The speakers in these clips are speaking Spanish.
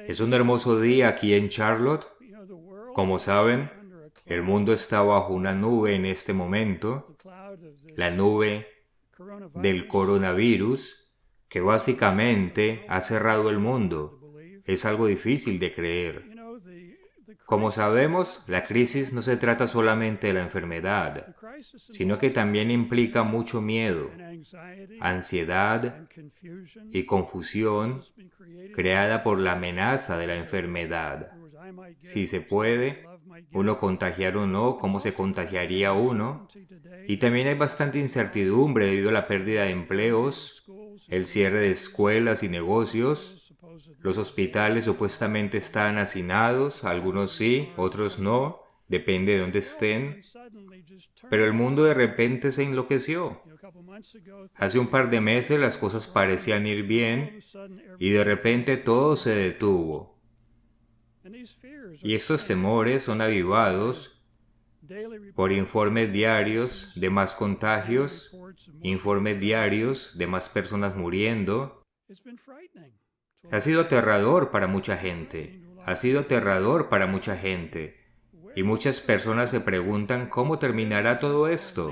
Es un hermoso día aquí en Charlotte. Como saben, el mundo está bajo una nube en este momento, la nube del coronavirus, que básicamente ha cerrado el mundo. Es algo difícil de creer. Como sabemos, la crisis no se trata solamente de la enfermedad, sino que también implica mucho miedo, ansiedad y confusión creada por la amenaza de la enfermedad. Si se puede, uno contagiar o no, cómo se contagiaría uno. Y también hay bastante incertidumbre debido a la pérdida de empleos, el cierre de escuelas y negocios. Los hospitales supuestamente están hacinados, algunos sí, otros no, depende de dónde estén. Pero el mundo de repente se enloqueció. Hace un par de meses las cosas parecían ir bien y de repente todo se detuvo. Y estos temores son avivados por informes diarios de más contagios, informes diarios de más personas muriendo. Ha sido aterrador para mucha gente. Ha sido aterrador para mucha gente. Y muchas personas se preguntan cómo terminará todo esto.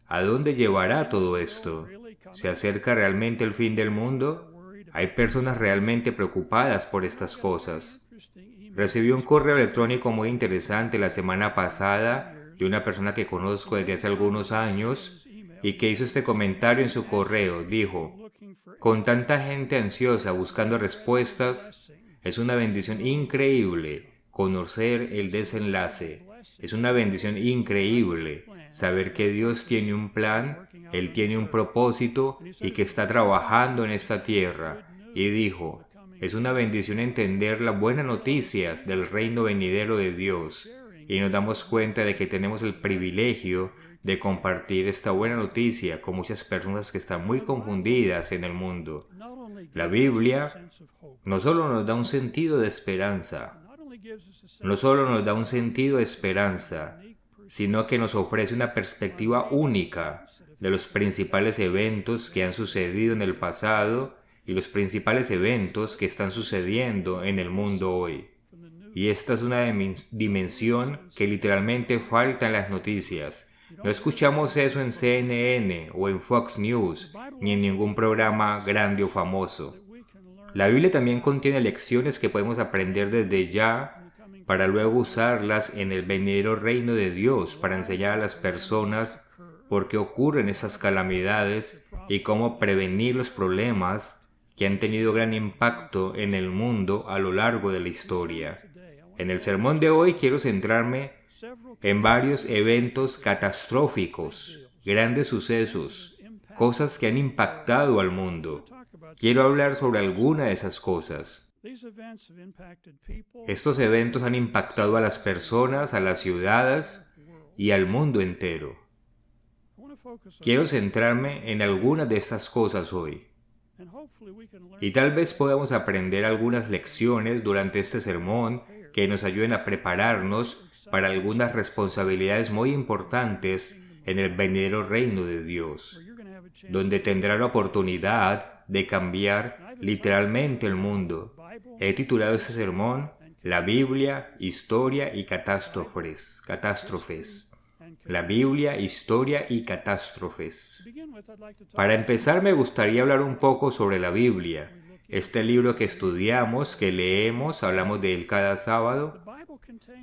¿A dónde llevará todo esto? ¿Se acerca realmente el fin del mundo? Hay personas realmente preocupadas por estas cosas. Recibí un correo electrónico muy interesante la semana pasada de una persona que conozco desde hace algunos años y que hizo este comentario en su correo. Dijo: con tanta gente ansiosa buscando respuestas, es una bendición increíble conocer el desenlace. Es una bendición increíble saber que Dios tiene un plan, Él tiene un propósito y que está trabajando en esta tierra. Y dijo: es una bendición entender las buenas noticias del reino venidero de Dios. Y nos damos cuenta de que tenemos el privilegio de compartir esta buena noticia con muchas personas que están muy confundidas en el mundo. La Biblia no solo nos da un sentido de esperanza, sino que nos ofrece una perspectiva única de los principales eventos que han sucedido en el pasado y los principales eventos que están sucediendo en el mundo hoy. Y esta es una dimensión que literalmente falta en las noticias. No escuchamos eso en CNN o en Fox News, ni en ningún programa grande o famoso. La Biblia también contiene lecciones que podemos aprender desde ya para luego usarlas en el venidero reino de Dios para enseñar a las personas por qué ocurren esas calamidades y cómo prevenir los problemas que han tenido gran impacto en el mundo a lo largo de la historia. En el sermón de hoy quiero centrarme en varios eventos catastróficos, grandes sucesos, cosas que han impactado al mundo. Quiero hablar sobre alguna de esas cosas. Estos eventos han impactado a las personas, a las ciudades y al mundo entero. Quiero centrarme en algunas de estas cosas hoy. Y tal vez podamos aprender algunas lecciones durante este sermón que nos ayuden a prepararnos para algunas responsabilidades muy importantes en el venidero reino de Dios, donde tendrá la oportunidad de cambiar literalmente el mundo. He titulado este sermón La Biblia, Historia y Catástrofes. La Biblia, Historia y Catástrofes. Para empezar, me gustaría hablar un poco sobre la Biblia, este libro que estudiamos, que leemos, hablamos de él cada sábado.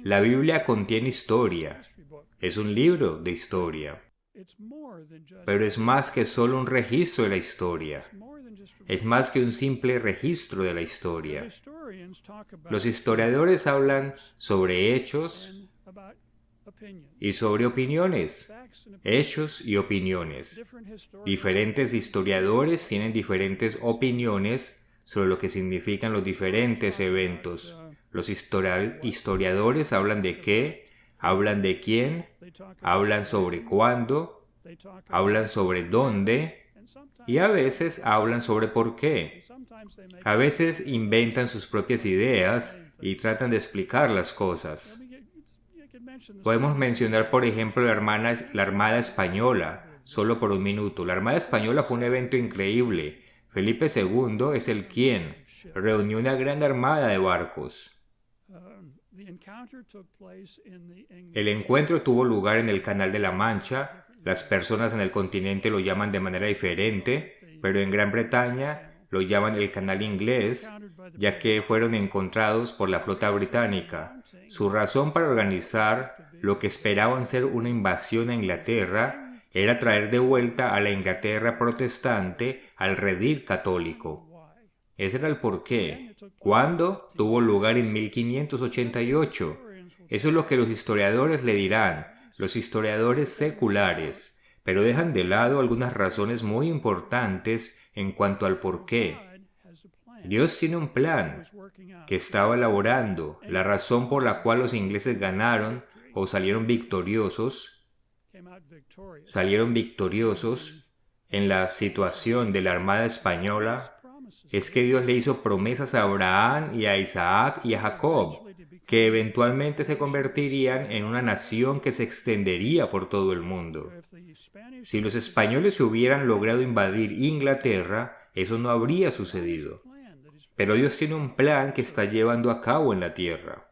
La Biblia contiene historia, es un libro de historia, pero es más que solo un registro de la historia, es más que un simple registro de la historia. Los historiadores hablan sobre hechos y sobre opiniones, hechos y opiniones. Diferentes historiadores tienen diferentes opiniones sobre lo que significan los diferentes eventos. Los historiadores hablan de qué, hablan de quién, hablan sobre cuándo, hablan sobre dónde y a veces hablan sobre por qué. A veces inventan sus propias ideas y tratan de explicar las cosas. Podemos mencionar, por ejemplo, la Armada Española, solo por un minuto. La Armada Española fue un evento increíble. Felipe II es el quién. reunió una gran armada de barcos. El encuentro tuvo lugar en el Canal de la Mancha. Las personas en el continente lo llaman de manera diferente, pero en Gran Bretaña lo llaman el Canal Inglés, ya que fueron encontrados por la flota británica. Su razón para organizar lo que esperaban ser una invasión a Inglaterra era traer de vuelta a la Inglaterra protestante al redil católico. Ese era el porqué. ¿Cuándo? Tuvo lugar en 1588. Eso es lo que los historiadores le dirán, los historiadores seculares, pero dejan de lado algunas razones muy importantes en cuanto al porqué. Dios tiene un plan que estaba elaborando. La razón por la cual los ingleses ganaron o salieron victoriosos en la situación de la Armada Española es que Dios le hizo promesas a Abraham y a Isaac y a Jacob, que eventualmente se convertirían en una nación que se extendería por todo el mundo. Si los españoles hubieran logrado invadir Inglaterra, eso no habría sucedido. Pero Dios tiene un plan que está llevando a cabo en la tierra.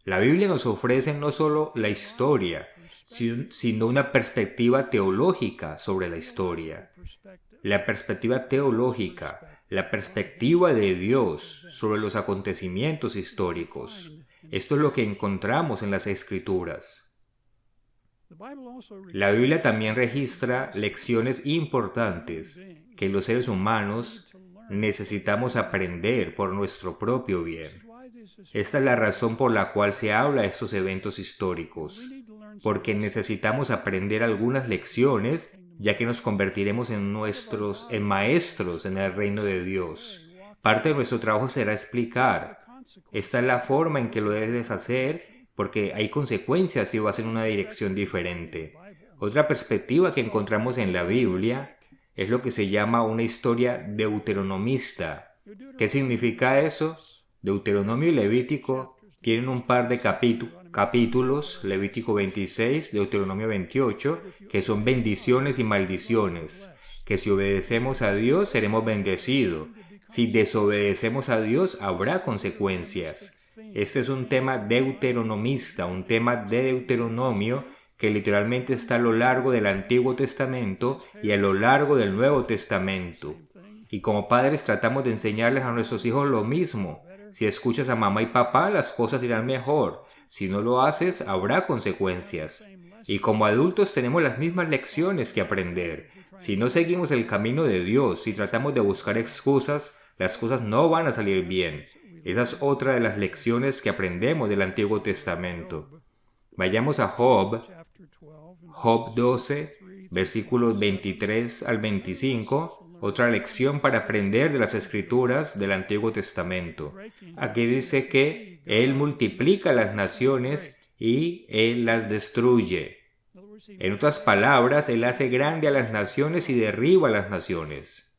La Biblia nos ofrece no solo la historia, sino una perspectiva teológica sobre la historia. La perspectiva teológica, la perspectiva de Dios sobre los acontecimientos históricos. Esto es lo que encontramos en las Escrituras. La Biblia también registra lecciones importantes que los seres humanos necesitamos aprender por nuestro propio bien. Esta es la razón por la cual se habla de estos eventos históricos, porque necesitamos aprender algunas lecciones, ya que nos convertiremos en maestros en el reino de Dios. Parte de nuestro trabajo será explicar. Esta es la forma en que lo debes hacer, porque hay consecuencias si vas en una dirección diferente. Otra perspectiva que encontramos en la Biblia es lo que se llama una historia deuteronomista. ¿Qué significa eso? Deuteronomio y Levítico tienen un par de capítulos, Levítico 26, Deuteronomio 28, que son bendiciones y maldiciones, que si obedecemos a Dios seremos bendecidos, si desobedecemos a Dios habrá consecuencias. Este es un tema deuteronomista, un tema de Deuteronomio que literalmente está a lo largo del Antiguo Testamento y a lo largo del Nuevo Testamento. Y como padres tratamos de enseñarles a nuestros hijos lo mismo. Si escuchas a mamá y papá, las cosas irán mejor. Si no lo haces, habrá consecuencias. Y como adultos tenemos las mismas lecciones que aprender. Si no seguimos el camino de Dios, si tratamos de buscar excusas, las cosas no van a salir bien. Esa es otra de las lecciones que aprendemos del Antiguo Testamento. Vayamos a Job 12, versículos 23 al 25. Otra lección para aprender de las Escrituras del Antiguo Testamento. Aquí dice que Él multiplica las naciones y Él las destruye. En otras palabras, Él hace grande a las naciones y derriba a las naciones.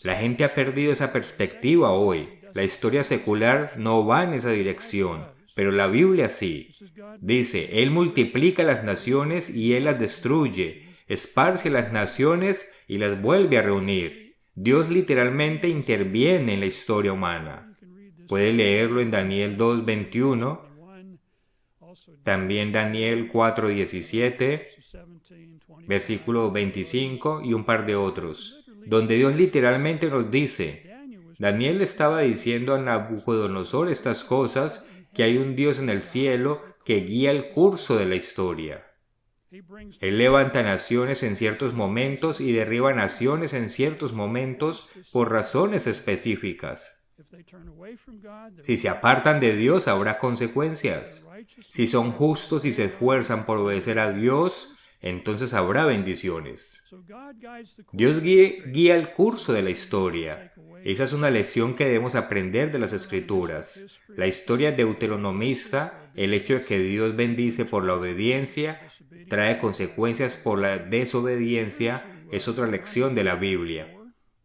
La gente ha perdido esa perspectiva hoy. La historia secular no va en esa dirección, pero la Biblia sí. Dice, Él multiplica las naciones y Él las destruye. Esparce las naciones y las vuelve a reunir. Dios literalmente interviene en la historia humana. Puede leerlo en Daniel 2:21, también Daniel 4:17, versículo 25 y un par de otros, donde Dios literalmente nos dice, Daniel estaba diciendo a Nabucodonosor estas cosas, que hay un Dios en el cielo que guía el curso de la historia. Él levanta naciones en ciertos momentos y derriba naciones en ciertos momentos por razones específicas. Si se apartan de Dios, habrá consecuencias. Si son justos y se esfuerzan por obedecer a Dios, entonces habrá bendiciones. Dios guía el curso de la historia. Esa es una lección que debemos aprender de las Escrituras. La historia deuteronomista, el hecho de que Dios bendice por la obediencia, trae consecuencias por la desobediencia, es otra lección de la Biblia.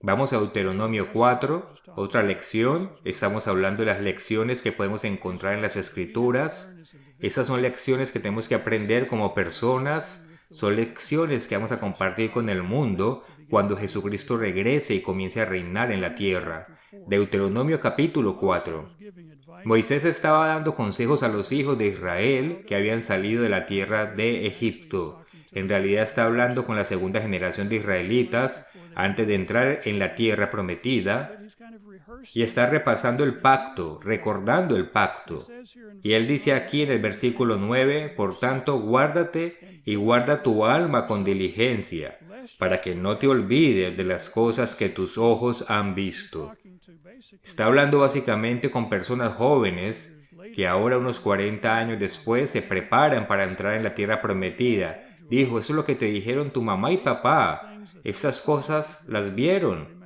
Vamos a Deuteronomio 4, otra lección. Estamos hablando de las lecciones que podemos encontrar en las Escrituras. Estas son lecciones que tenemos que aprender como personas. Son lecciones que vamos a compartir con el mundo, cuando Jesucristo regrese y comience a reinar en la tierra. Deuteronomio capítulo 4. Moisés estaba dando consejos a los hijos de Israel que habían salido de la tierra de Egipto. En realidad está hablando con la segunda generación de israelitas antes de entrar en la tierra prometida, y está repasando el pacto, recordando el pacto. Y él dice aquí en el versículo 9, por tanto, guárdate y guarda tu alma con diligencia, para que no te olvides de las cosas que tus ojos han visto. Está hablando básicamente con personas jóvenes que ahora, unos 40 años después, se preparan para entrar en la tierra prometida. Dijo, eso es lo que te dijeron tu mamá y papá. Estas cosas las vieron.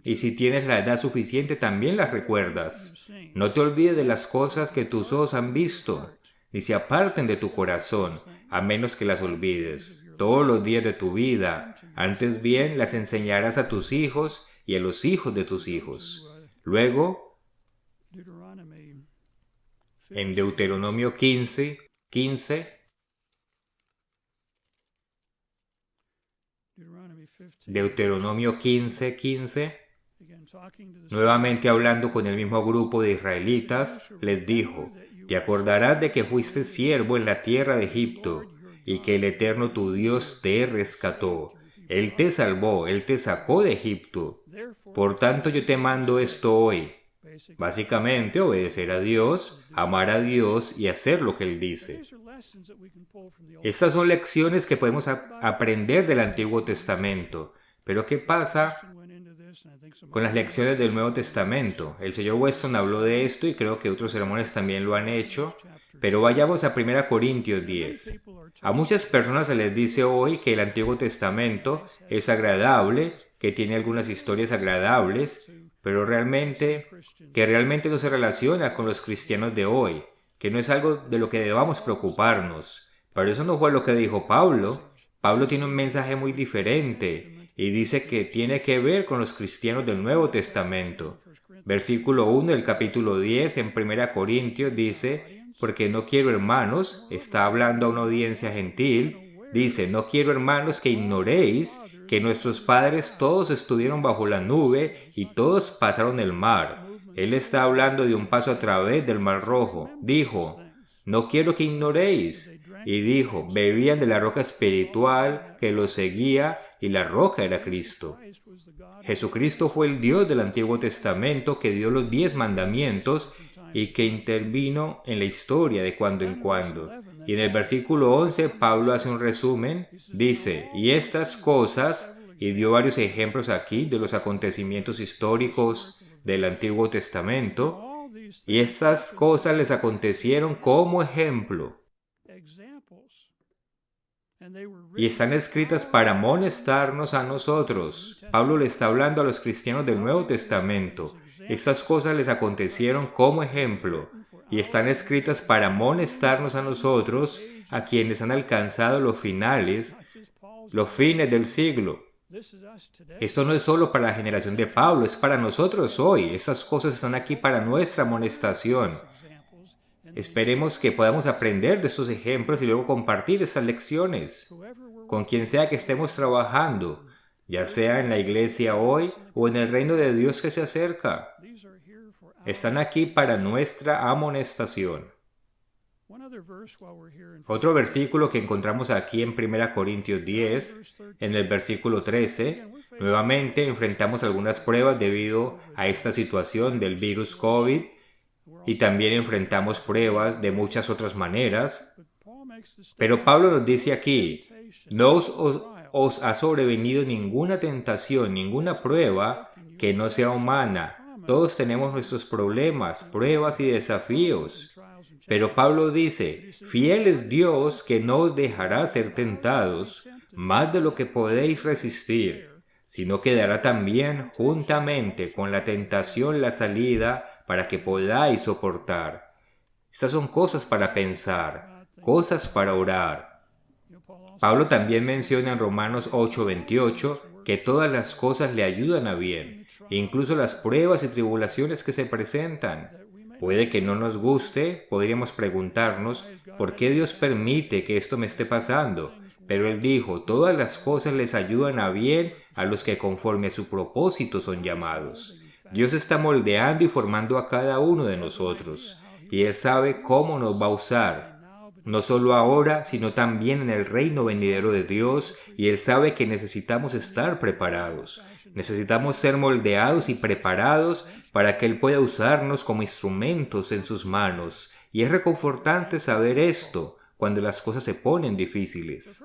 Y si tienes la edad suficiente, también las recuerdas. No te olvides de las cosas que tus ojos han visto, ni se aparten de tu corazón, a menos que las olvides todos los días de tu vida. Antes bien, las enseñarás a tus hijos y a los hijos de tus hijos. Luego, en Deuteronomio 15, Deuteronomio 15, nuevamente hablando con el mismo grupo de israelitas, les dijo, te acordarás de que fuiste siervo en la tierra de Egipto, y que el Eterno tu Dios te rescató. Él te salvó, Él te sacó de Egipto. Por tanto, yo te mando esto hoy. Básicamente, obedecer a Dios, amar a Dios y hacer lo que Él dice. Estas son lecciones que podemos aprender del Antiguo Testamento. Pero ¿qué pasa con las lecciones del Nuevo Testamento? El señor Weston habló de esto y creo que otros sermones también lo han hecho. Pero vayamos a 1 Corintios 10. A muchas personas se les dice hoy que el Antiguo Testamento es agradable, que tiene algunas historias agradables, pero realmente no se relaciona con los cristianos de hoy, que no es algo de lo que debamos preocuparnos. Pero eso no fue lo que dijo Pablo. Pablo tiene un mensaje muy diferente y dice que tiene que ver con los cristianos del Nuevo Testamento. Versículo 1 del capítulo 10 en 1 Corintios dice, porque no quiero, hermanos, está hablando a una audiencia gentil, dice, no quiero, hermanos, que ignoréis que nuestros padres todos estuvieron bajo la nube y todos pasaron el mar. Él está hablando de un paso a través del mar rojo. Dijo, no quiero que ignoréis. Y dijo, bebían de la roca espiritual que los seguía y la roca era Cristo. Jesucristo fue el Dios del Antiguo Testamento que dio los 10 mandamientos y que intervino en la historia de cuando en cuando. Y en el versículo 11 Pablo hace un resumen, dice, y estas cosas, y dio varios ejemplos aquí de los acontecimientos históricos del Antiguo Testamento, y estas cosas les acontecieron como ejemplo. Y están escritas para amonestarnos a nosotros. Pablo le está hablando a los cristianos del Nuevo Testamento. Estas cosas les acontecieron como ejemplo y están escritas para amonestarnos a nosotros, a quienes han alcanzado los fines del siglo. Esto no es solo para la generación de Pablo, es para nosotros hoy. Estas cosas están aquí para nuestra amonestación. Esperemos que podamos aprender de estos ejemplos y luego compartir estas lecciones con quien sea que estemos trabajando, ya sea en la iglesia hoy o en el reino de Dios que se acerca. Están aquí para nuestra amonestación. Otro versículo que encontramos aquí en 1 Corintios 10, en el versículo 13, nuevamente enfrentamos algunas pruebas debido a esta situación del virus COVID y también enfrentamos pruebas de muchas otras maneras. Pero Pablo nos dice aquí, no os ha sobrevenido ninguna tentación, ninguna prueba que no sea humana. Todos tenemos nuestros problemas, pruebas y desafíos. Pero Pablo dice, fiel es Dios que no os dejará ser tentados más de lo que podéis resistir, sino que dará también juntamente con la tentación la salida para que podáis soportar. Estas son cosas para pensar, cosas para orar. Pablo también menciona en Romanos 8:28 que todas las cosas le ayudan a bien, incluso las pruebas y tribulaciones que se presentan. Puede que no nos guste, podríamos preguntarnos, ¿por qué Dios permite que esto me esté pasando? Pero él dijo, todas las cosas les ayudan a bien a los que conforme a su propósito son llamados. Dios está moldeando y formando a cada uno de nosotros, y Él sabe cómo nos va a usar, no solo ahora, sino también en el reino venidero de Dios, y Él sabe que necesitamos estar preparados. Necesitamos ser moldeados y preparados para que Él pueda usarnos como instrumentos en sus manos. Y es reconfortante saber esto cuando las cosas se ponen difíciles.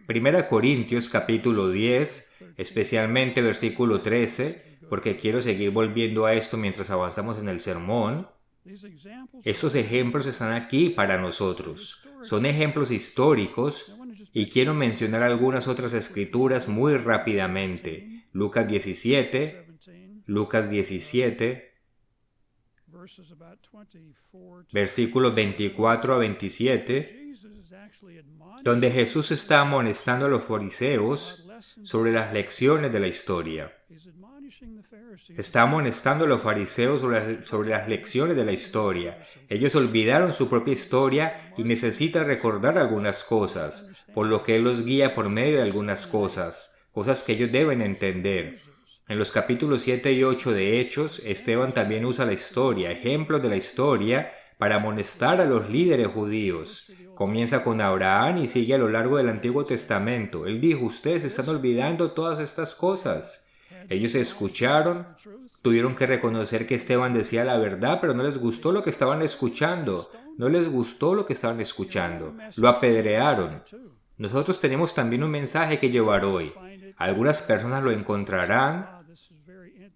Primera Corintios capítulo 10, especialmente versículo 13, porque quiero seguir volviendo a esto mientras avanzamos en el sermón. Estos ejemplos están aquí para nosotros. Son ejemplos históricos y quiero mencionar algunas otras escrituras muy rápidamente. Lucas 17, versículos 24 a 27, donde Jesús está amonestando a los fariseos sobre las lecciones de la historia. Está amonestando a los fariseos sobre las lecciones de la historia. Ellos olvidaron su propia historia y necesitan recordar algunas cosas, por lo que Él los guía por medio de algunas cosas que ellos deben entender. En los capítulos 7 y 8 de Hechos, Esteban también usa la historia, ejemplos de la historia, para amonestar a los líderes judíos. Comienza con Abraham y sigue a lo largo del Antiguo Testamento. Él dijo, ustedes están olvidando todas estas cosas. Ellos escucharon, tuvieron que reconocer que Esteban decía la verdad, pero no les gustó lo que estaban escuchando. Lo apedrearon. Nosotros tenemos también un mensaje que llevar hoy. Algunas personas lo encontrarán,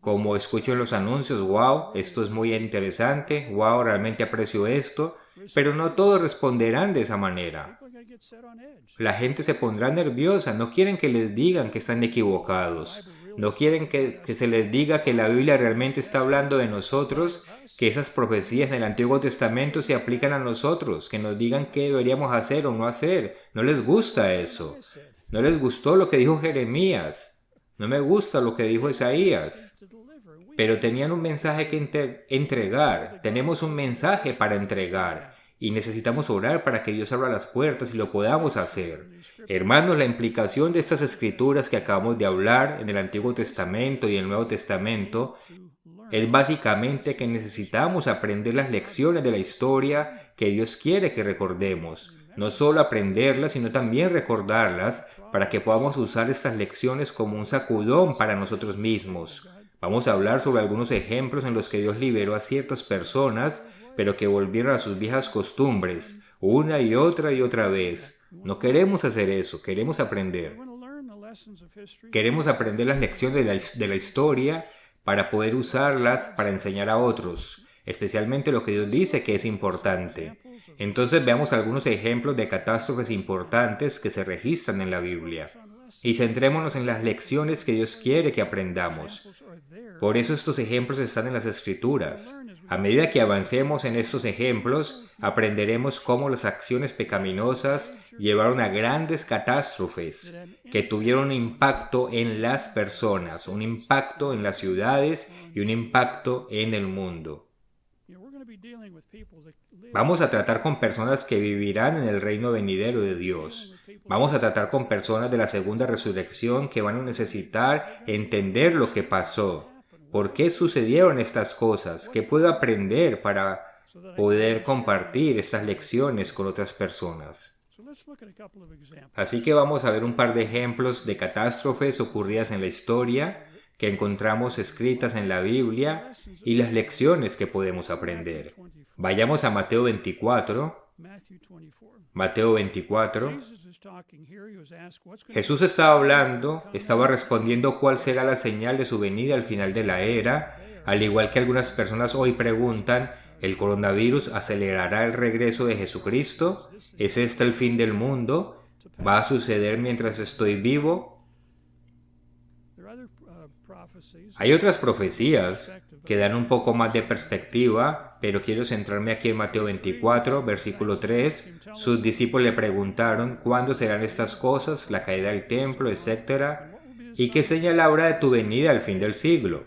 como escucho en los anuncios, wow, esto es muy interesante, wow, realmente aprecio esto, pero no todos responderán de esa manera. La gente se pondrá nerviosa, no quieren que les digan que están equivocados. No quieren que se les diga que la Biblia realmente está hablando de nosotros, que esas profecías del Antiguo Testamento se aplican a nosotros, que nos digan qué deberíamos hacer o no hacer. No les gusta eso. No les gustó lo que dijo Jeremías. No me gusta lo que dijo Isaías. Pero tenían un mensaje que entregar. Tenemos un mensaje para entregar. Y necesitamos orar para que Dios abra las puertas y lo podamos hacer. Hermanos, la implicación de estas escrituras que acabamos de hablar en el Antiguo Testamento y el Nuevo Testamento es básicamente que necesitamos aprender las lecciones de la historia que Dios quiere que recordemos. No solo aprenderlas, sino también recordarlas para que podamos usar estas lecciones como un sacudón para nosotros mismos. Vamos a hablar sobre algunos ejemplos en los que Dios liberó a ciertas personas pero que volvieron a sus viejas costumbres, una y otra vez. No queremos hacer eso, queremos aprender. Queremos aprender las lecciones de la historia para poder usarlas para enseñar a otros, especialmente lo que Dios dice que es importante. Entonces veamos algunos ejemplos de catástrofes importantes que se registran en la Biblia. Y centrémonos en las lecciones que Dios quiere que aprendamos. Por eso estos ejemplos están en las Escrituras. A medida que avancemos en estos ejemplos, aprenderemos cómo las acciones pecaminosas llevaron a grandes catástrofes que tuvieron un impacto en las personas, un impacto en las ciudades y un impacto en el mundo. Vamos a tratar con personas que vivirán en el reino venidero de Dios. Vamos a tratar con personas de la segunda resurrección que van a necesitar entender lo que pasó. ¿Por qué sucedieron estas cosas? ¿Qué puedo aprender para poder compartir estas lecciones con otras personas? Así que vamos a ver un par de ejemplos de catástrofes ocurridas en la historia que encontramos escritas en la Biblia y las lecciones que podemos aprender. Vayamos a Mateo 24. Mateo 24. Jesús estaba respondiendo cuál será la señal de su venida al final de la era, al igual que algunas personas hoy preguntan, ¿el coronavirus acelerará el regreso de Jesucristo? ¿Es este el fin del mundo? ¿Va a suceder mientras estoy vivo? Hay otras profecías que dan un poco más de perspectiva, pero quiero centrarme aquí en Mateo 24, versículo 3. Sus discípulos le preguntaron, ¿cuándo serán estas cosas, la caída del templo, etcétera? ¿Y qué señal habrá de tu venida al fin del siglo?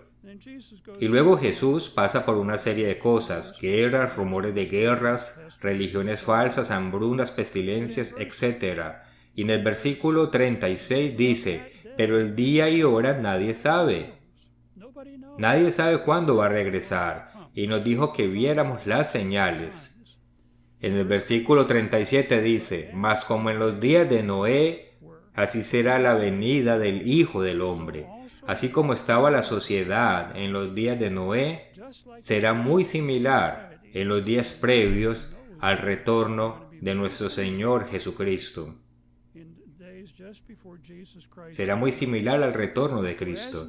Y luego Jesús pasa por una serie de cosas: guerras, rumores de guerras, religiones falsas, hambrunas, pestilencias, etc. Y en el versículo 36 dice: pero el día y hora nadie sabe. Nadie sabe cuándo va a regresar. Y nos dijo que viéramos las señales. En el versículo 37 dice: mas como en los días de Noé, así será la venida del Hijo del Hombre. Así como estaba la sociedad en los días de Noé, será muy similar en los días previos al retorno de nuestro Señor Jesucristo. Será muy similar al retorno de Cristo.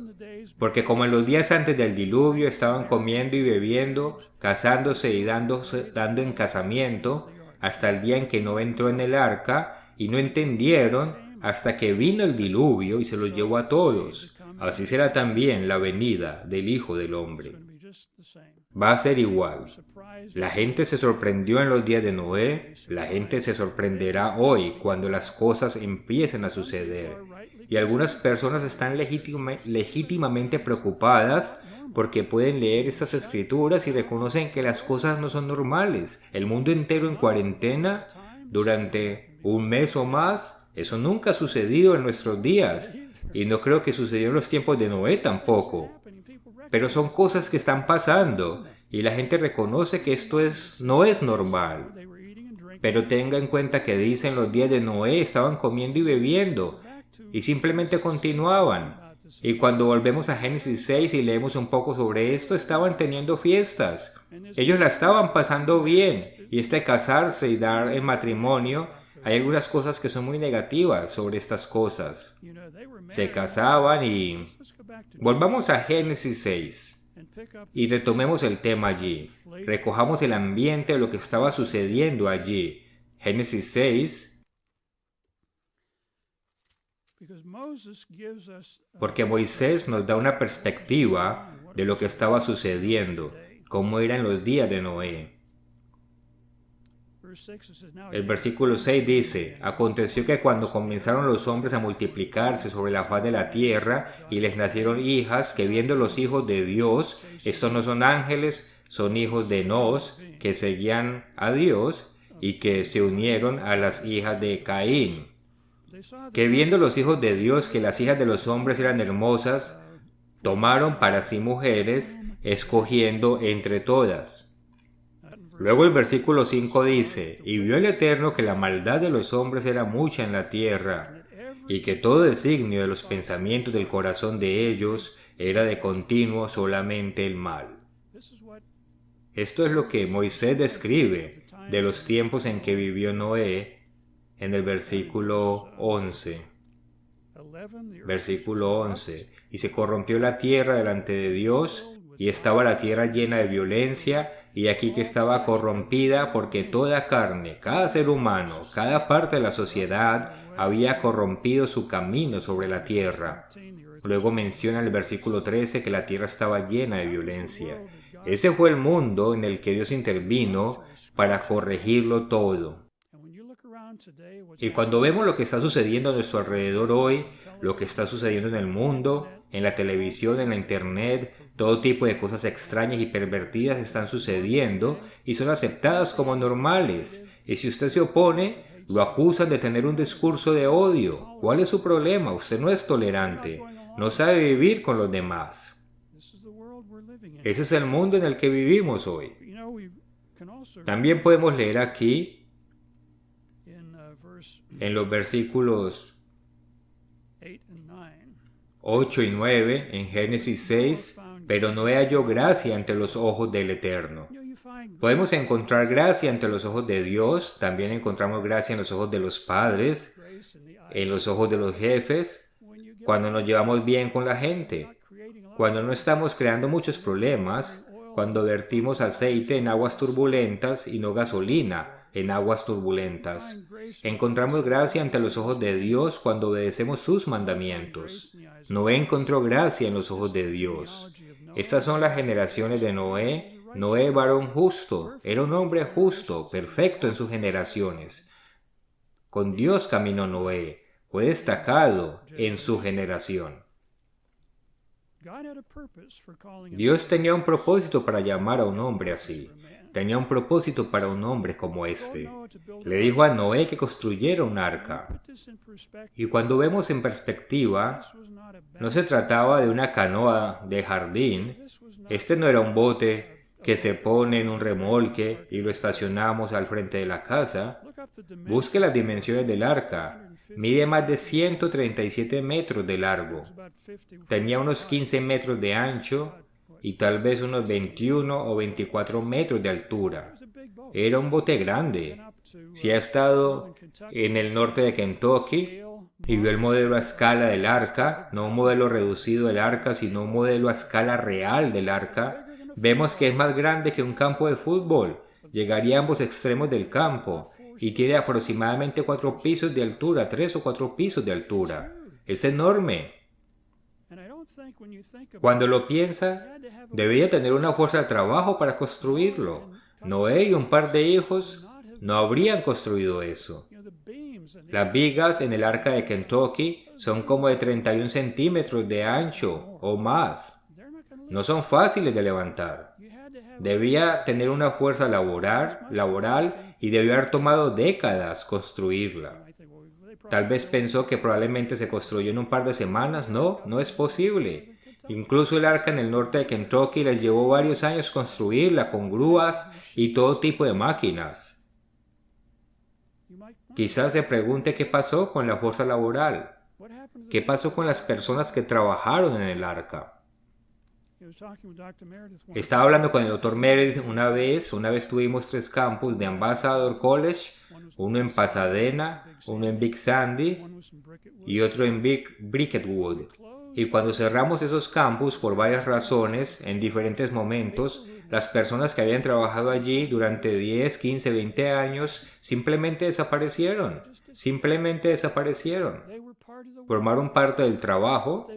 Porque como en los días antes del diluvio estaban comiendo y bebiendo, casándose y dando en casamiento, hasta el día en que Noé entró en el arca, y no entendieron hasta que vino el diluvio y se los llevó a todos. Así será también la venida del Hijo del Hombre. Va a ser igual. La gente se sorprendió en los días de Noé, la gente se sorprenderá hoy cuando las cosas empiecen a suceder. Y algunas personas están legítimamente preocupadas porque pueden leer estas escrituras y reconocen que las cosas no son normales. El mundo entero en cuarentena durante un mes o más, eso nunca ha sucedido en nuestros días. Y no creo que sucedió en los tiempos de Noé tampoco. Pero son cosas que están pasando y la gente reconoce que esto no es normal. Pero tenga en cuenta que dicen los días de Noé estaban comiendo y bebiendo y simplemente continuaban. Y cuando volvemos a Génesis 6 y leemos un poco sobre esto, estaban teniendo fiestas. Ellos la estaban pasando bien. Y casarse y dar en matrimonio, hay algunas cosas que son muy negativas sobre estas cosas. Se casaban y... Volvamos a Génesis 6 y retomemos el tema allí. Recojamos el ambiente de lo que estaba sucediendo allí. Génesis 6. Porque Moisés nos da una perspectiva de lo que estaba sucediendo, cómo era en los días de Noé. El versículo 6 dice: aconteció que cuando comenzaron los hombres a multiplicarse sobre la faz de la tierra y les nacieron hijas, que viendo los hijos de Dios, estos no son ángeles, son hijos de Enos, que seguían a Dios y que se unieron a las hijas de Caín. Que viendo los hijos de Dios que las hijas de los hombres eran hermosas, tomaron para sí mujeres, escogiendo entre todas. Luego el versículo 5 dice: y vio el Eterno que la maldad de los hombres era mucha en la tierra, y que todo designio de los pensamientos del corazón de ellos era de continuo solamente el mal. Esto es lo que Moisés describe de los tiempos en que vivió Noé en el versículo 11. Versículo 11. Y se corrompió la tierra delante de Dios, y estaba la tierra llena de violencia, y aquí que estaba corrompida, porque toda carne, cada ser humano, cada parte de la sociedad había corrompido su camino sobre la tierra. Luego menciona en el versículo 13 que la tierra estaba llena de violencia. Ese fue el mundo en el que Dios intervino para corregirlo todo. Y cuando vemos lo que está sucediendo a nuestro alrededor hoy, lo que está sucediendo en el mundo, en la televisión, en la internet, todo tipo de cosas extrañas y pervertidas están sucediendo y son aceptadas como normales. Y si usted se opone, lo acusan de tener un discurso de odio. ¿Cuál es su problema? Usted no es tolerante, no sabe vivir con los demás. Ese es el mundo en el que vivimos hoy. También podemos leer aquí, en los versículos 8 y 9, en Génesis 6, pero Noé halló gracia ante los ojos del Eterno. Podemos encontrar gracia ante los ojos de Dios, también encontramos gracia en los ojos de los padres, en los ojos de los jefes, cuando nos llevamos bien con la gente, cuando no estamos creando muchos problemas, cuando vertimos aceite en aguas turbulentas y no gasolina en aguas turbulentas. Encontramos gracia ante los ojos de Dios cuando obedecemos sus mandamientos. Noé encontró gracia en los ojos de Dios. Estas son las generaciones de Noé. Noé, varón justo, era un hombre justo, perfecto en sus generaciones. Con Dios caminó Noé, fue destacado en su generación. Dios tenía un propósito para llamar a un hombre así. Tenía un propósito para un hombre como este. Le dijo a Noé que construyera un arca. Y cuando vemos en perspectiva, no se trataba de una canoa de jardín. Este no era un bote que se pone en un remolque y lo estacionamos al frente de la casa. Busque las dimensiones del arca. Mide más de 137 metros de largo. Tenía unos 15 metros de ancho y tal vez unos 21 o 24 metros de altura. Era un bote grande. Si ha estado en el norte de Kentucky y vio el modelo a escala del arca, no un modelo reducido del arca, sino un modelo a escala real del arca, vemos que es más grande que un campo de fútbol. Llegaría a ambos extremos del campo y tiene aproximadamente 4 pisos de altura, 3 o 4 pisos de altura. Es enorme. Cuando lo piensa, debía tener una fuerza de trabajo para construirlo. Noé y un par de hijos no habrían construido eso. Las vigas en el arca de Kentucky son como de 31 centímetros de ancho o más. No son fáciles de levantar. Debía tener una fuerza laboral y debió haber tomado décadas construirla. Tal vez pensó que probablemente se construyó en un par de semanas. No, no es posible. Incluso el arca en el norte de Kentucky les llevó varios años construirla con grúas y todo tipo de máquinas. Quizás se pregunte qué pasó con la fuerza laboral. ¿Qué pasó con las personas que trabajaron en el arca? Estaba hablando con el Dr. Meredith una vez tuvimos 3 campus de Ambassador College, uno en Pasadena, uno en Big Sandy y otro en Bricketwood. Y cuando cerramos esos campus por varias razones, en diferentes momentos, las personas que habían trabajado allí durante 10, 15, 20 años simplemente desaparecieron. Formaron parte del trabajo,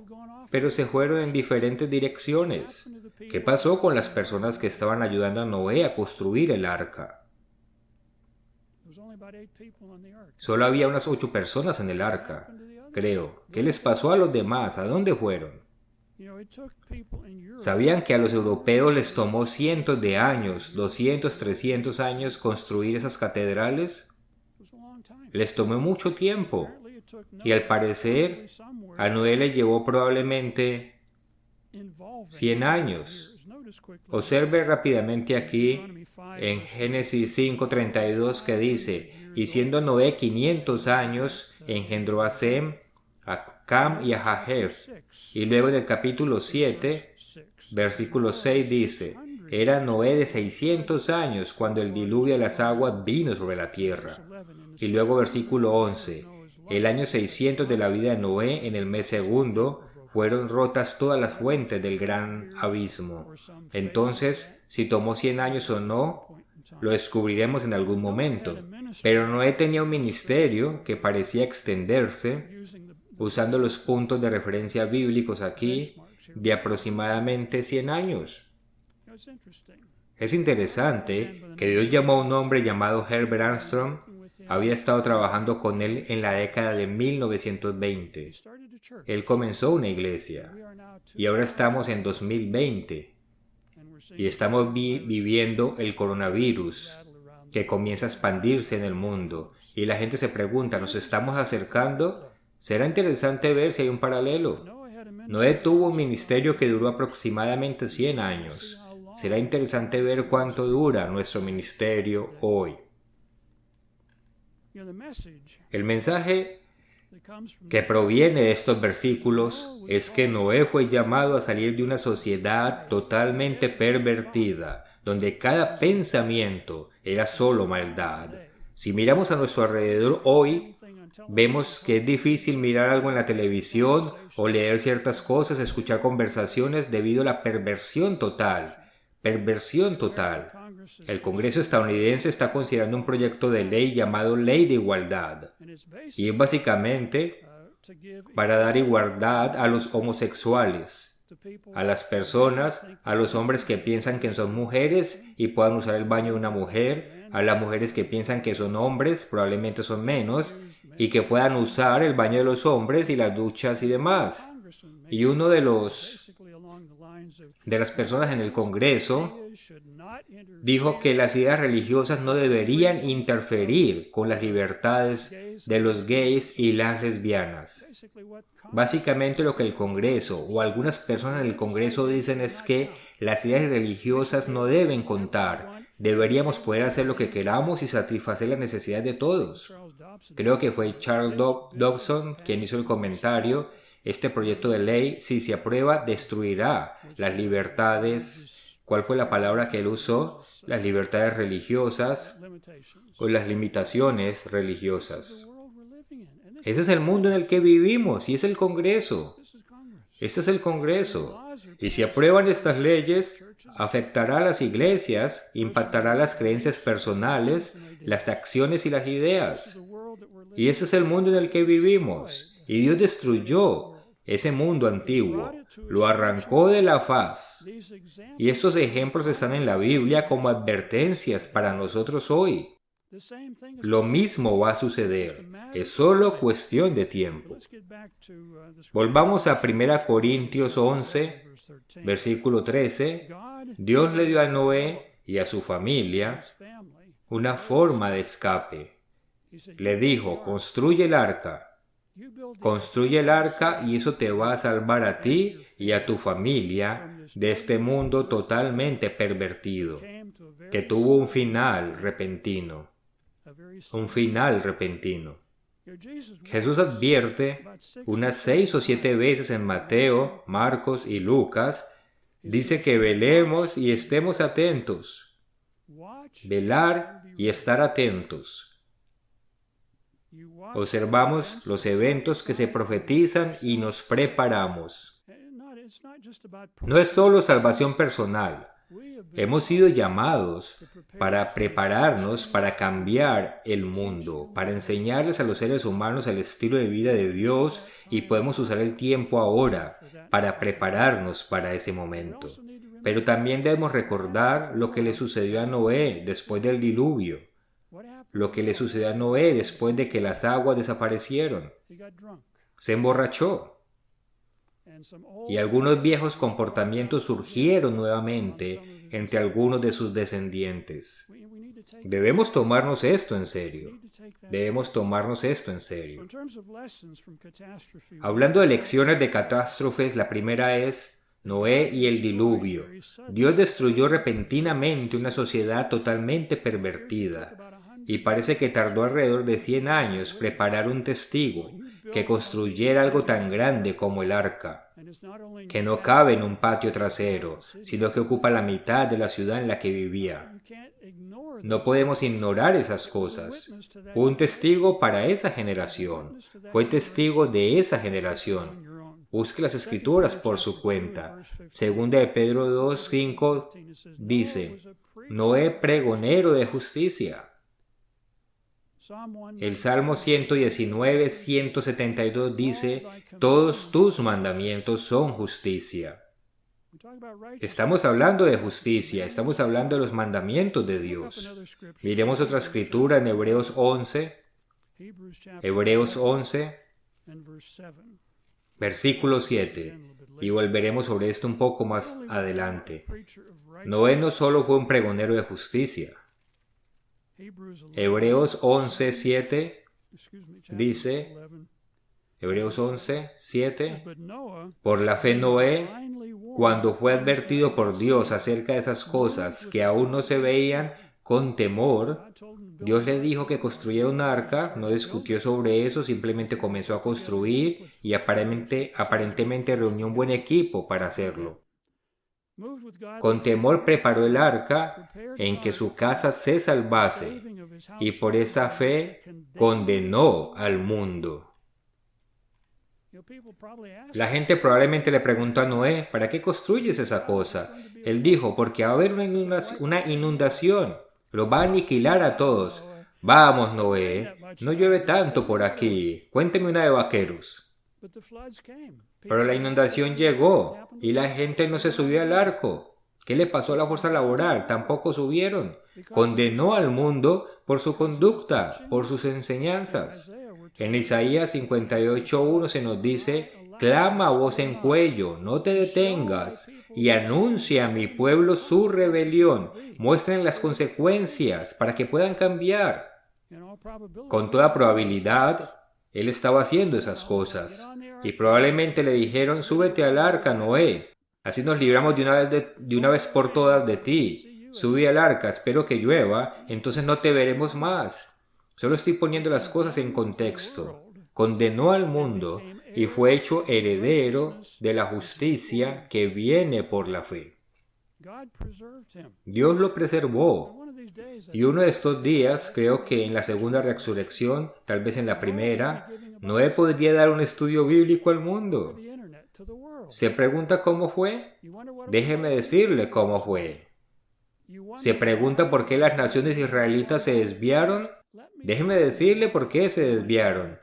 pero se fueron en diferentes direcciones. ¿Qué pasó con las personas que estaban ayudando a Noé a construir el arca? Solo había unas 8 personas en el arca, creo. ¿Qué les pasó a los demás? ¿A dónde fueron? ¿Sabían que a los europeos les tomó cientos de años, 200, 300 años construir esas catedrales? Les tomó mucho tiempo. Y al parecer, a Noé le llevó probablemente 100 años. Observe rápidamente aquí en Génesis 5:32 que dice: y siendo Noé 500 años, engendró a Sem, a Cam y a Jafet. Y luego en el capítulo 7, versículo 6 dice: era Noé de 600 años cuando el diluvio de las aguas vino sobre la tierra. Y luego versículo 11: el año 600 de la vida de Noé, en el mes segundo, fueron rotas todas las fuentes del gran abismo. Entonces, si tomó 100 años o no, lo descubriremos en algún momento. Pero Noé tenía un ministerio que parecía extenderse, usando los puntos de referencia bíblicos aquí, de aproximadamente 100 años. Es interesante que Dios llamó a un hombre llamado Herbert Armstrong. Había estado trabajando con él en la década de 1920. Él comenzó una iglesia y ahora estamos en 2020 y estamos viviendo el coronavirus que comienza a expandirse en el mundo y la gente se pregunta, ¿nos estamos acercando? Será interesante ver si hay un paralelo. Noé tuvo un ministerio que duró aproximadamente 100 años. Será interesante ver cuánto dura nuestro ministerio hoy. El mensaje que proviene de estos versículos es que Noé fue llamado a salir de una sociedad totalmente pervertida, donde cada pensamiento era solo maldad. Si miramos a nuestro alrededor hoy, vemos que es difícil mirar algo en la televisión o leer ciertas cosas, escuchar conversaciones debido a la perversión total. El Congreso estadounidense está considerando un proyecto de ley llamado Ley de Igualdad. Y es básicamente para dar igualdad a los homosexuales, a las personas, a los hombres que piensan que son mujeres y puedan usar el baño de una mujer, a las mujeres que piensan que son hombres, probablemente son menos, y que puedan usar el baño de los hombres y las duchas y demás. Y uno de los de las personas en el Congreso dijo que las ideas religiosas no deberían interferir con las libertades de los gays y las lesbianas. Básicamente lo que el Congreso o algunas personas en el Congreso dicen es que las ideas religiosas no deben contar. Deberíamos poder hacer lo que queramos y satisfacer las necesidades de todos. Creo que fue Charles Dobson quien hizo el comentario: este proyecto de ley, si se aprueba, destruirá las libertades. ¿Cuál fue la palabra que él usó? Las libertades religiosas o las limitaciones religiosas. Ese es el mundo en el que vivimos y es el Congreso. Ese es el Congreso. Y si aprueban estas leyes, afectará a las iglesias, impactará las creencias personales, las acciones y las ideas. Y ese es el mundo en el que vivimos. Y Dios destruyó ese mundo antiguo, lo arrancó de la faz. Y estos ejemplos están en la Biblia como advertencias para nosotros hoy. Lo mismo va a suceder. Es solo cuestión de tiempo. Volvamos a 1 Corintios 11, versículo 13. Dios le dio a Noé y a su familia una forma de escape. Le dijo: construye el arca. Construye el arca y eso te va a salvar a ti y a tu familia de este mundo totalmente pervertido, que tuvo un final repentino. Un final repentino. Jesús advierte unas 6 o 7 veces en Mateo, Marcos y Lucas. Dice que velemos y estemos atentos. Velar y estar atentos. Observamos los eventos que se profetizan y nos preparamos. No es solo salvación personal. Hemos sido llamados para prepararnos para cambiar el mundo, para enseñarles a los seres humanos el estilo de vida de Dios, y podemos usar el tiempo ahora para prepararnos para ese momento. Pero también debemos recordar lo que le sucedió a Noé después del diluvio. Lo que le sucedió a Noé después de que las aguas desaparecieron. Se emborrachó. Y algunos viejos comportamientos surgieron nuevamente entre algunos de sus descendientes. Debemos tomarnos esto en serio. Debemos tomarnos esto en serio. Hablando de lecciones de catástrofes, la primera es Noé y el diluvio. Dios destruyó repentinamente una sociedad totalmente pervertida. Y parece que tardó alrededor de 100 años preparar un testigo que construyera algo tan grande como el arca, que no cabe en un patio trasero, sino que ocupa la mitad de la ciudad en la que vivía. No podemos ignorar esas cosas. Un testigo para esa generación. Fue testigo de esa generación. Busque las escrituras por su cuenta. Segunda de Pedro 2:5 dice: Noé pregonero de justicia. El Salmo 119, 172 dice: todos tus mandamientos son justicia. Estamos hablando de justicia, estamos hablando de los mandamientos de Dios. Miremos otra escritura en Hebreos 11. Hebreos 11, versículo 7. Y volveremos sobre esto un poco más adelante. Noé no solo fue un pregonero de justicia. Hebreos 11, 7 dice, Hebreos 11, 7, por la fe Noé, cuando fue advertido por Dios acerca de esas cosas que aún no se veían, con temor, Dios le dijo que construyera un arca, no discutió sobre eso, simplemente comenzó a construir y aparentemente reunió un buen equipo para hacerlo. Con temor preparó el arca en que su casa se salvase, y por esa fe condenó al mundo. La gente probablemente le preguntó a Noé: ¿para qué construyes esa cosa? Él dijo: porque va a haber una inundación, lo va a aniquilar a todos. Vamos, Noé, no llueve tanto por aquí, cuénteme una de vaqueros. Pero la inundación llegó y la gente no se subió al arco. ¿Qué le pasó a la fuerza laboral? Tampoco subieron. Condenó al mundo por su conducta, por sus enseñanzas. En Isaías 58:1 se nos dice: clama a voz en cuello, no te detengas. y anuncia a mi pueblo su rebelión. Muestren las consecuencias para que puedan cambiar. Con toda probabilidad, él estaba haciendo esas cosas. Y probablemente le dijeron, súbete al arca, Noé. Así nos libramos de una vez por todas de ti. Sube al arca, espero que llueva, entonces no te veremos más. Solo estoy poniendo las cosas en contexto. Condenó al mundo y fue hecho heredero de la justicia que viene por la fe. Dios lo preservó. Y uno de estos días, creo que en la segunda resurrección, tal vez en la primera, Noé podría dar un estudio bíblico al mundo. ¿Se pregunta cómo fue? Déjeme decirle cómo fue. ¿Se pregunta por qué las naciones israelitas se desviaron? Déjeme decirle por qué se desviaron.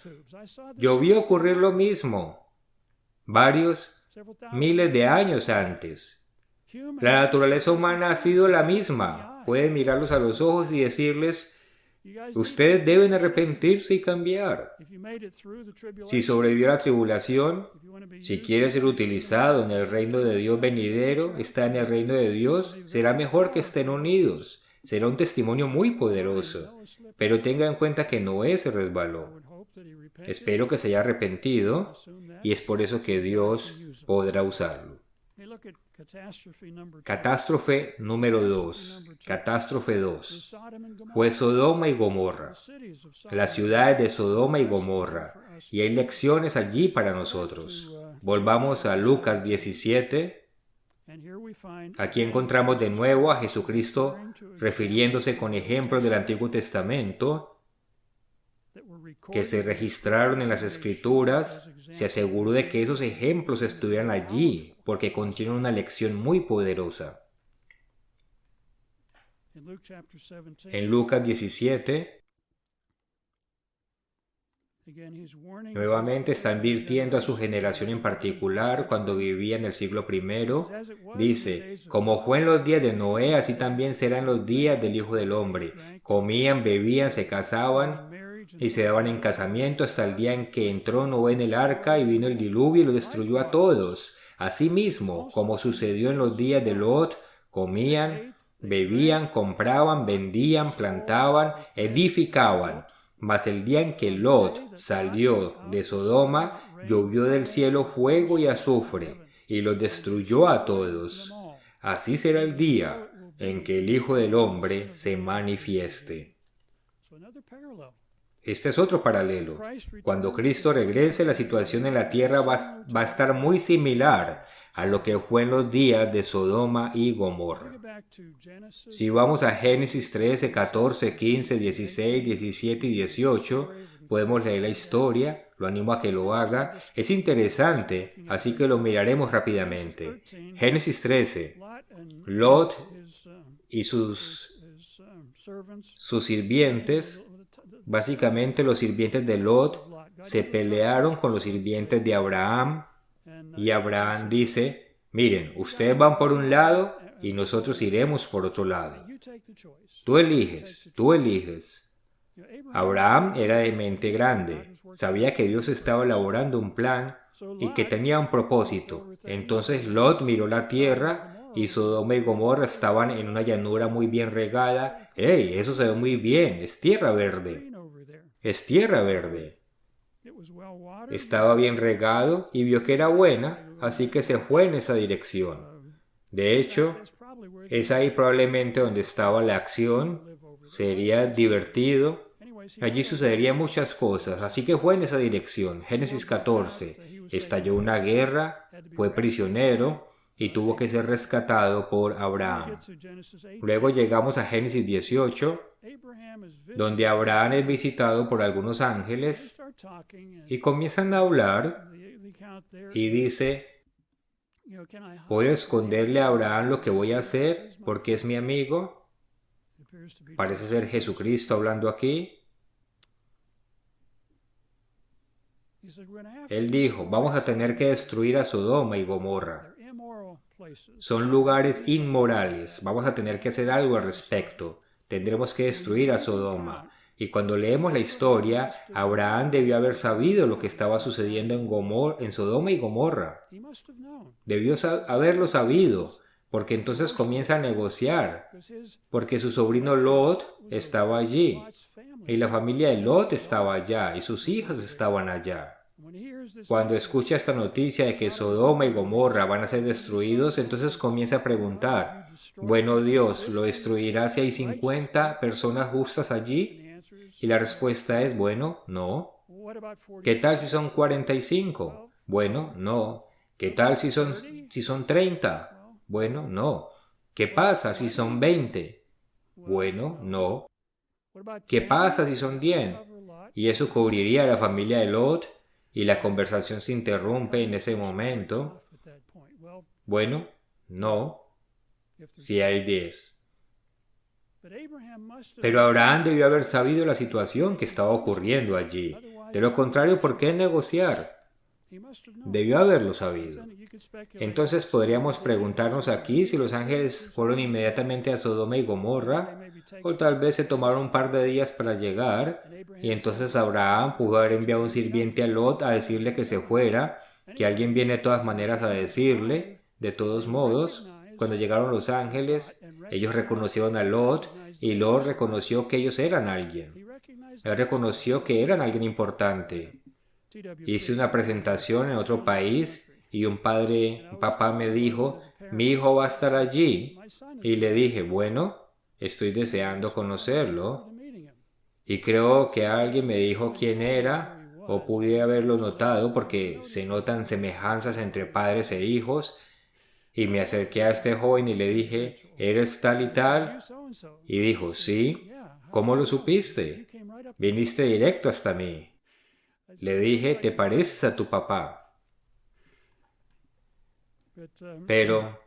Yo vi ocurrir lo mismo varios miles de años antes. La naturaleza humana ha sido la misma. Pueden mirarlos a los ojos y decirles, ustedes deben arrepentirse y cambiar. Si sobrevivió a la tribulación, si quiere ser utilizado en el reino de Dios venidero, está en el reino de Dios, será mejor que estén unidos. Será un testimonio muy poderoso. Pero tenga en cuenta que Noé se resbaló. Espero que se haya arrepentido y es por eso que Dios podrá usarlo. Catástrofe número 2. Catástrofe 2. Fue Sodoma y Gomorra. Las ciudades de Sodoma y Gomorra. Y hay lecciones allí para nosotros. Volvamos a Lucas 17. Aquí encontramos de nuevo a Jesucristo refiriéndose con ejemplos del Antiguo Testamento que se registraron en las Escrituras. Se aseguró de que esos ejemplos estuvieran allí porque contienen una lección muy poderosa. En Lucas 17, nuevamente está advirtiendo a su generación en particular cuando vivía en el siglo I. Dice, como fue en los días de Noé, así también serán los días del Hijo del Hombre. Comían, bebían, se casaban y se daban en casamiento hasta el día en que entró Noé en el arca y vino el diluvio y lo destruyó a todos. Asimismo, como sucedió en los días de Lot, comían, bebían, compraban, vendían, plantaban, edificaban. Mas el día en que Lot salió de Sodoma, llovió del cielo fuego y azufre, y los destruyó a todos. Así será el día en que el Hijo del Hombre se manifieste. Este es otro paralelo. Cuando Cristo regrese, la situación en la tierra va a estar muy similar a lo que fue en los días de Sodoma y Gomorra. Si vamos a Génesis 13, 14, 15, 16, 17 y 18, podemos leer la historia. Lo animo a que lo haga. Es interesante, así que lo miraremos rápidamente. Génesis 13. Lot y sus sirvientes, básicamente los sirvientes de Lot, se pelearon con los sirvientes de Abraham. Y Abraham dice, miren, ustedes van por un lado y nosotros iremos por otro lado. Tú eliges, tú eliges. Abraham era de mente grande, sabía que Dios estaba elaborando un plan y que tenía un propósito. Entonces Lot miró la tierra y Sodoma y Gomorra estaban en una llanura muy bien regada. ¡Ey! Eso se ve muy bien, es tierra verde. Es tierra verde. Estaba bien regado y vio que era buena, así que se fue en esa dirección. De hecho, es ahí probablemente donde estaba la acción. Sería divertido. Allí sucederían muchas cosas, así que fue en esa dirección. Génesis 14. Estalló una guerra, fue prisionero y tuvo que ser rescatado por Abraham. Luego llegamos a Génesis 18, donde Abraham es visitado por algunos ángeles y comienzan a hablar y dice, ¿puedo esconderle a Abraham lo que voy a hacer porque es mi amigo? Parece ser Jesucristo hablando aquí. Él dijo, vamos a tener que destruir a Sodoma y Gomorra. Son lugares inmorales, vamos a tener que hacer algo al respecto. Tendremos que destruir a Sodoma. Y cuando leemos la historia, Abraham debió haber sabido lo que estaba sucediendo en Sodoma y Gomorra. Debió haberlo sabido, porque entonces comienza a negociar, porque su sobrino Lot estaba allí, y la familia de Lot estaba allá, y sus hijas estaban allá. Cuando escucha esta noticia de que Sodoma y Gomorra van a ser destruidos, entonces comienza a preguntar, bueno Dios, ¿lo destruirás si hay 50 personas justas allí? Y la respuesta es, bueno, no. ¿Qué tal si son 45? Bueno, no. ¿Qué tal si son 30? Bueno, no. ¿Qué pasa si son 20? Bueno, no. ¿Qué pasa si son 10? Y eso cubriría a la familia de Lot y la conversación se interrumpe en ese momento. Bueno, no. Si hay 10. Pero Abraham debió haber sabido la situación que estaba ocurriendo allí. De lo contrario, ¿por qué negociar? Debió haberlo sabido. Entonces podríamos preguntarnos aquí si los ángeles fueron inmediatamente a Sodoma y Gomorra, o tal vez se tomaron un par de días para llegar, y entonces Abraham pudo haber enviado un sirviente a Lot a decirle que se fuera, que alguien viene de todas maneras a decirle, de todos modos. Cuando llegaron los ángeles, ellos reconocieron a Lot y Lot reconoció que ellos eran alguien. Él reconoció que eran alguien importante. Hice una presentación en otro país y un papá me dijo, mi hijo va a estar allí. Y le dije, bueno, estoy deseando conocerlo. Y creo que alguien me dijo quién era o pude haberlo notado porque se notan semejanzas entre padres e hijos. Y me acerqué a este joven y le dije, ¿eres tal y tal? Y dijo, sí. ¿Cómo lo supiste? Viniste directo hasta mí. Le dije, ¿te pareces a tu papá? Pero,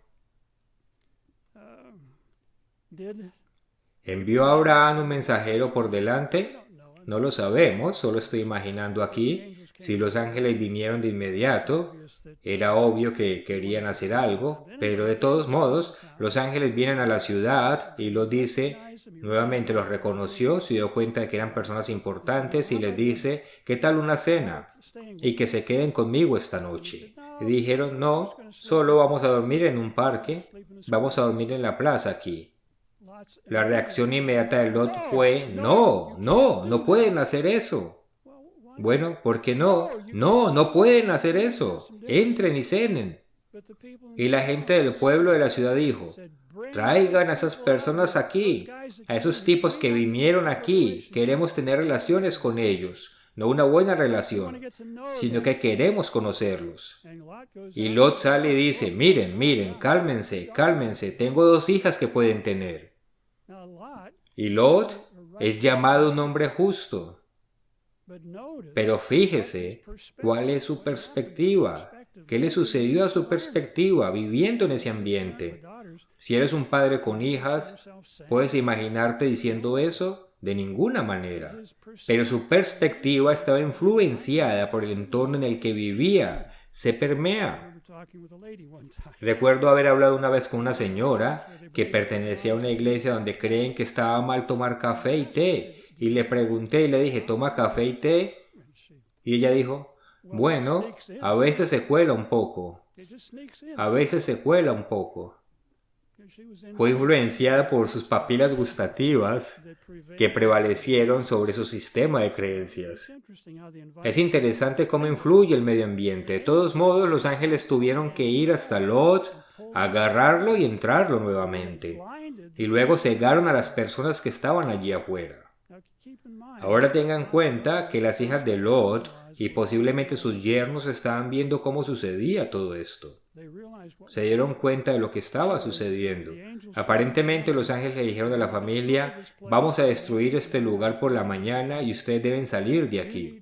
¿envió Abraham un mensajero por delante? No lo sabemos, solo estoy imaginando aquí. Si los ángeles vinieron de inmediato, era obvio que querían hacer algo, pero de todos modos, los ángeles vienen a la ciudad y Lot dice, nuevamente los reconoció, se dio cuenta de que eran personas importantes y les dice, ¿qué tal una cena? Y que se queden conmigo esta noche. Y dijeron, no, solo vamos a dormir en un parque, vamos a dormir en la plaza aquí. La reacción inmediata de Lot fue, no pueden hacer eso. Bueno, ¿por qué no? No pueden hacer eso. Entren y cenen. Y la gente del pueblo de la ciudad dijo, traigan a esas personas aquí, a esos tipos que vinieron aquí. Queremos tener relaciones con ellos. No una buena relación, sino que queremos conocerlos. Y Lot sale y dice, miren, cálmense, tengo 2 hijas que pueden tener. Y Lot es llamado un hombre justo. Pero fíjese cuál es su perspectiva. ¿Qué le sucedió a su perspectiva viviendo en ese ambiente? Si eres un padre con hijas, ¿puedes imaginarte diciendo eso? De ninguna manera. Pero su perspectiva estaba influenciada por el entorno en el que vivía. Se permea. Recuerdo haber hablado una vez con una señora que pertenecía a una iglesia donde creen que estaba mal tomar café y té. Y le pregunté y le dije, ¿toma café y té? Y ella dijo, bueno, a veces se cuela un poco. Fue influenciada por sus papilas gustativas que prevalecieron sobre su sistema de creencias. Es interesante cómo influye el medio ambiente. De todos modos, los ángeles tuvieron que ir hasta Lot, agarrarlo y entrarlo nuevamente. Y luego cegaron a las personas que estaban allí afuera. Ahora tengan en cuenta que las hijas de Lot y posiblemente sus yernos estaban viendo cómo sucedía todo esto. Se dieron cuenta de lo que estaba sucediendo. Aparentemente los ángeles le dijeron a la familia, vamos a destruir este lugar por la mañana y ustedes deben salir de aquí.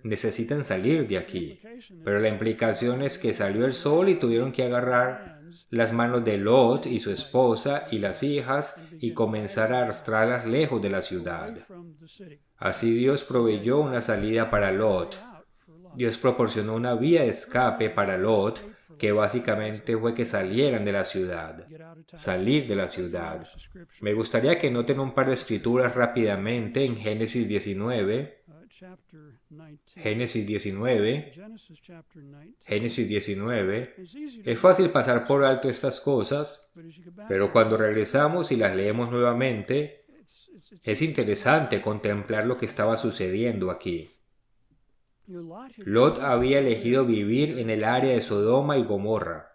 Necesitan salir de aquí. Pero la implicación es que salió el sol y tuvieron que agarrar las manos de Lot y su esposa y las hijas y comenzar a arrastrarlas lejos de la ciudad. Así Dios proveyó una salida para Lot. Dios proporcionó una vía de escape para Lot que básicamente fue que salieran de la ciudad, salir de la ciudad. Me gustaría que noten un par de escrituras rápidamente en Génesis 19. Génesis 19. Génesis 19. Es fácil pasar por alto estas cosas, pero cuando regresamos y las leemos nuevamente, es interesante contemplar lo que estaba sucediendo aquí. Lot había elegido vivir en el área de Sodoma y Gomorra.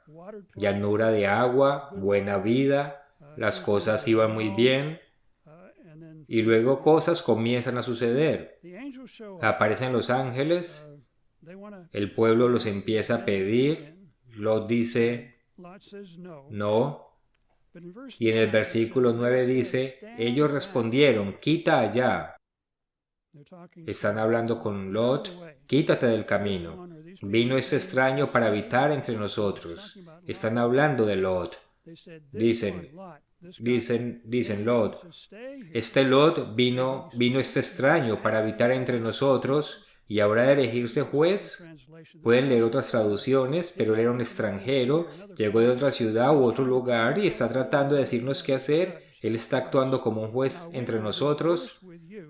Llanura de agua, buena vida, las cosas iban muy bien, y luego cosas comienzan a suceder. Aparecen los ángeles, el pueblo los empieza a pedir, Lot dice no, y en el versículo 9 dice, ellos respondieron, quita allá. Están hablando con Lot, quítate del camino. Vino este extraño para habitar entre nosotros. Están hablando de Lot. Dicen Lot, este Lot vino este extraño para habitar entre nosotros y habrá de elegirse juez. Pueden leer otras traducciones, pero él era un extranjero, llegó de otra ciudad u otro lugar y está tratando de decirnos qué hacer. Él está actuando como un juez entre nosotros.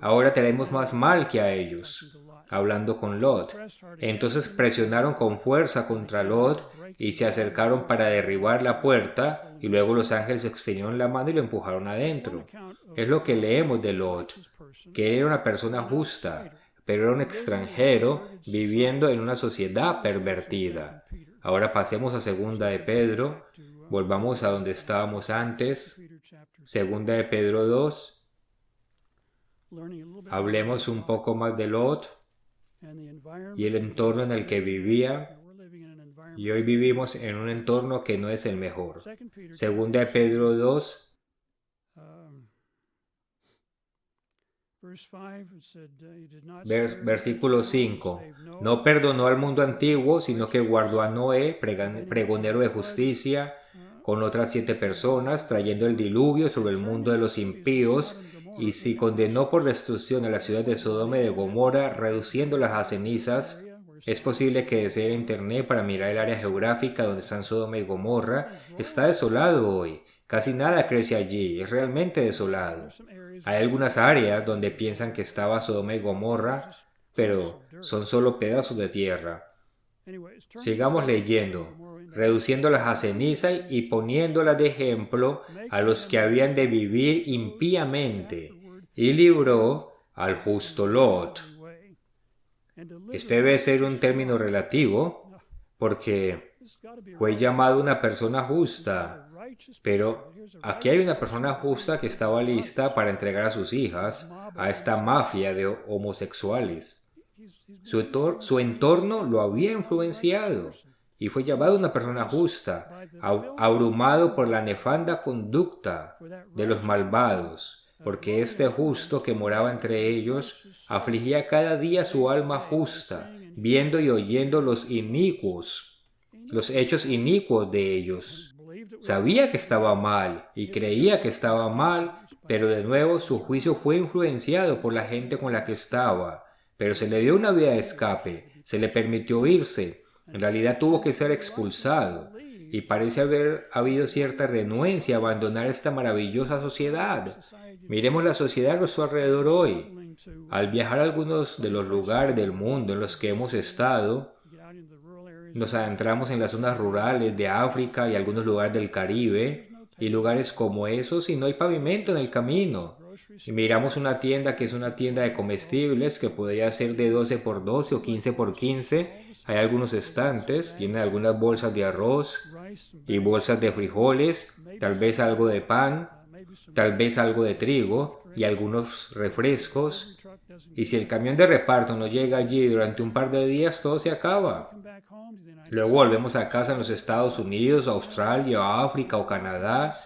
Ahora tenemos más mal que a ellos. Hablando con Lot. Entonces presionaron con fuerza contra Lot y se acercaron para derribar la puerta, y luego los ángeles extendieron la mano y lo empujaron adentro. Es lo que leemos de Lot, que era una persona justa, pero era un extranjero viviendo en una sociedad pervertida. Ahora pasemos a Segunda de Pedro, volvamos a donde estábamos antes. Segunda de Pedro 2. Hablemos un poco más de Lot y el entorno en el que vivía. Y hoy vivimos en un entorno que no es el mejor. Segunda de Pedro 2. Versículo 5. No perdonó al mundo antiguo, sino que guardó a Noé, pregonero de justicia, con otras 7 personas, trayendo el diluvio sobre el mundo de los impíos, y si condenó por destrucción a la ciudad de Sodoma y de Gomorra, reduciéndolas a cenizas. Es posible que deseen internet para mirar el área geográfica donde están Sodoma y Gomorra. Está desolado hoy. Casi nada crece allí. Es realmente desolado. Hay algunas áreas donde piensan que estaba Sodoma y Gomorra, pero son solo pedazos de tierra. Sigamos leyendo. Reduciéndolas a ceniza y poniéndolas de ejemplo a los que habían de vivir impíamente, y libró al justo Lot. Este debe ser un término relativo, porque fue llamado una persona justa, pero aquí hay una persona justa que estaba lista para entregar a sus hijas a esta mafia de homosexuales. Su entorno lo había influenciado y fue llamado una persona justa, abrumado por la nefanda conducta de los malvados, porque este justo que moraba entre ellos afligía cada día su alma justa, viendo y oyendo los hechos inicuos de ellos. Sabía que estaba mal y creía que estaba mal, pero de nuevo su juicio fue influenciado por la gente con la que estaba. Pero se le dio una vía de escape, se le permitió irse. En realidad tuvo que ser expulsado, y parece haber habido cierta renuencia a abandonar esta maravillosa sociedad. Miremos la sociedad a nuestro alrededor hoy. Al viajar a algunos de los lugares del mundo en los que hemos estado, nos adentramos en las zonas rurales de África y algunos lugares del Caribe, y lugares como esos, y no hay pavimento en el camino. Y miramos una tienda que es una tienda de comestibles que podría ser de 12 por 12 o 15 por 15. Hay algunos estantes, tiene algunas bolsas de arroz y bolsas de frijoles, tal vez algo de pan, tal vez algo de trigo y algunos refrescos. Y si el camión de reparto no llega allí durante un par de días, todo se acaba. Luego volvemos a casa en los Estados Unidos, Australia, África o Canadá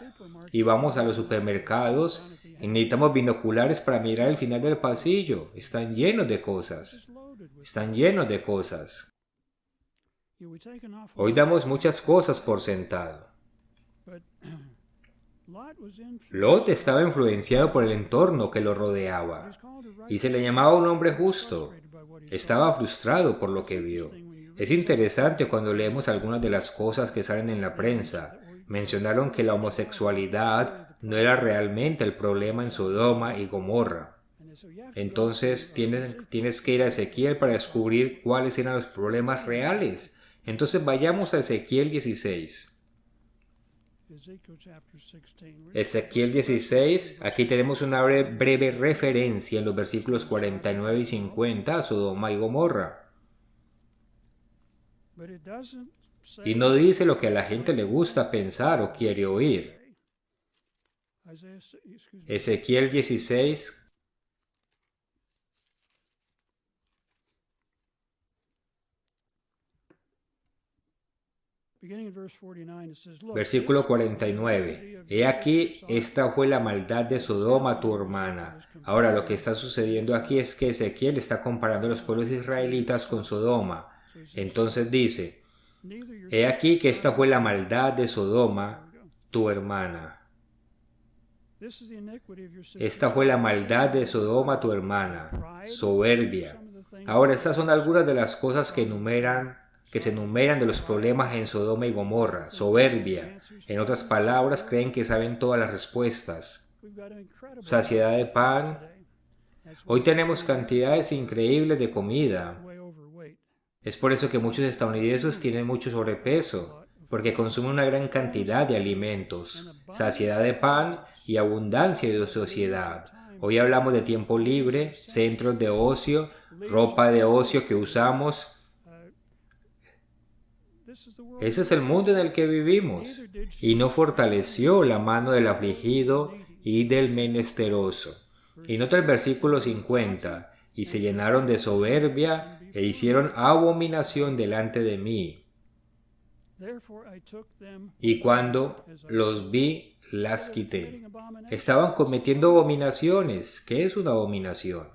y vamos a los supermercados y necesitamos binoculares para mirar el final del pasillo. Están llenos de cosas. Están llenos de cosas. Hoy damos muchas cosas por sentado. Lot estaba influenciado por el entorno que lo rodeaba y se le llamaba un hombre justo. Estaba frustrado por lo que vio. Es interesante cuando leemos algunas de las cosas que salen en la prensa. Mencionaron que la homosexualidad no era realmente el problema en Sodoma y Gomorra. Entonces tienes que ir a Ezequiel para descubrir cuáles eran los problemas reales. Entonces vayamos a Ezequiel 16. Ezequiel 16, aquí tenemos una breve referencia en los versículos 49 y 50 a Sodoma y Gomorra. Y no dice lo que a la gente le gusta pensar o quiere oír. Ezequiel 16, versículo 49. He aquí, esta fue la maldad de Sodoma, tu hermana. Ahora, lo que está sucediendo aquí es que Ezequiel está comparando a los pueblos israelitas con Sodoma. Entonces dice, he aquí que esta fue la maldad de Sodoma, tu hermana. Esta fue la maldad de Sodoma, tu hermana, soberbia. Ahora, estas son algunas de las cosas que se enumeran de los problemas en Sodoma y Gomorra. Soberbia. En otras palabras, creen que saben todas las respuestas. Saciedad de pan. Hoy tenemos cantidades increíbles de comida. Es por eso que muchos estadounidenses tienen mucho sobrepeso, porque consumen una gran cantidad de alimentos. Saciedad de pan y abundancia de sociedad. Hoy hablamos de tiempo libre, centros de ocio, ropa de ocio que usamos. Ese es el mundo en el que vivimos. Y no fortaleció la mano del afligido y del menesteroso. Y nota el versículo 50. Y se llenaron de soberbia e hicieron abominación delante de mí. Y cuando los vi, las quité. Estaban cometiendo abominaciones. ¿Qué es una abominación?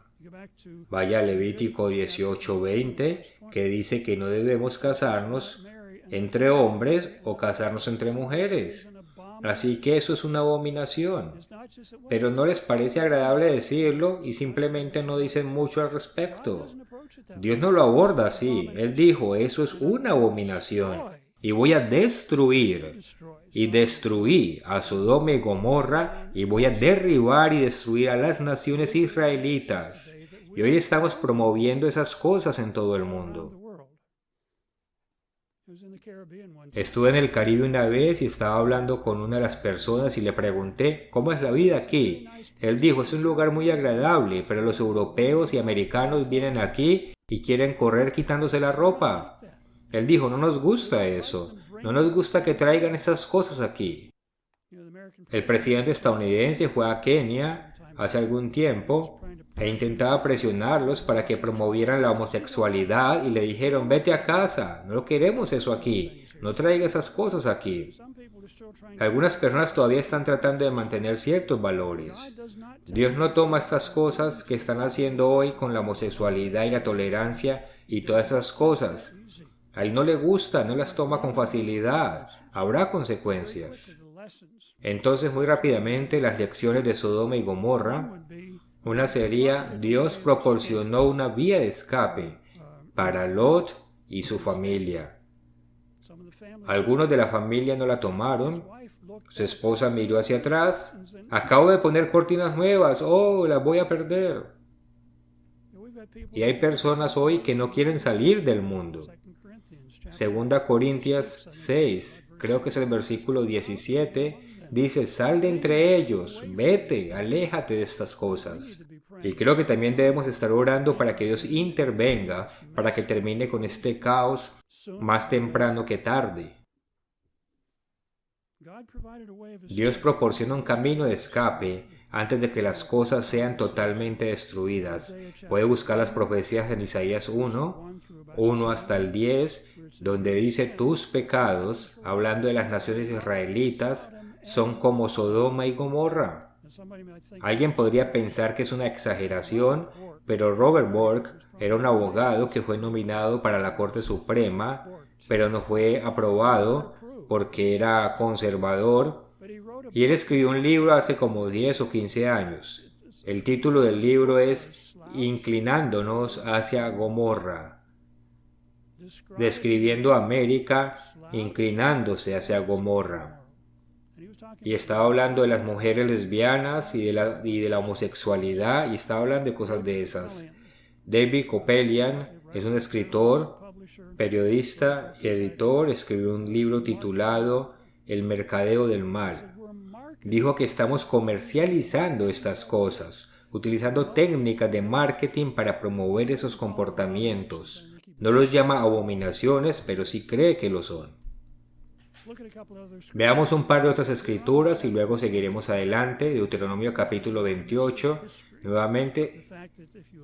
Vaya a Levítico 18:20, que dice que no debemos casarnos entre hombres o casarnos entre mujeres. Así que eso es una abominación. Pero no les parece agradable decirlo y simplemente no dicen mucho al respecto. Dios no lo aborda así. Él dijo, eso es una abominación. Y voy a destruir. Y destruí a Sodoma y Gomorra y voy a derribar y destruir a las naciones israelitas. Y hoy estamos promoviendo esas cosas en todo el mundo. Estuve en el Caribe una vez y estaba hablando con una de las personas y le pregunté, ¿cómo es la vida aquí? Él dijo, es un lugar muy agradable, pero los europeos y americanos vienen aquí y quieren correr quitándose la ropa. Él dijo, no nos gusta eso, no nos gusta que traigan esas cosas aquí. El presidente estadounidense fue a Kenia hace algún tiempo e intentaba presionarlos para que promovieran la homosexualidad y le dijeron, vete a casa, no queremos eso aquí, no traiga esas cosas aquí. Algunas personas todavía están tratando de mantener ciertos valores. Dios no toma estas cosas que están haciendo hoy con la homosexualidad y la tolerancia y todas esas cosas. A él no le gusta, no las toma con facilidad. Habrá consecuencias. Entonces, muy rápidamente, las lecciones de Sodoma y Gomorra. Una sería, Dios proporcionó una vía de escape para Lot y su familia. Algunos de la familia no la tomaron. Su esposa miró hacia atrás. Acabo de poner cortinas nuevas. Oh, las voy a perder. Y hay personas hoy que no quieren salir del mundo. Segunda Corintias 6, creo que es el versículo 17, dice, sal de entre ellos, vete, aléjate de estas cosas. Y creo que también debemos estar orando para que Dios intervenga, para que termine con este caos más temprano que tarde. Dios proporciona un camino de escape antes de que las cosas sean totalmente destruidas. Puede buscar las profecías en Isaías 1 hasta el 10, donde dice tus pecados, hablando de las naciones israelitas, son como Sodoma y Gomorra. Alguien podría pensar que es una exageración, pero Robert Bork era un abogado que fue nominado para la Corte Suprema, pero no fue aprobado porque era conservador, y él escribió un libro hace como 10 o 15 años. El título del libro es Inclinándonos hacia Gomorra. describiendo a América inclinándose hacia Gomorra. Y estaba hablando de las mujeres lesbianas y de la homosexualidad, y estaba hablando de cosas de esas. David Kopelian es un escritor, periodista y editor. Escribió un libro titulado El mercadeo del mal. Dijo que estamos comercializando estas cosas, utilizando técnicas de marketing para promover esos comportamientos. No los llama abominaciones, pero sí cree que lo son. Veamos un par de otras escrituras y luego seguiremos adelante. Deuteronomio capítulo 28. Nuevamente,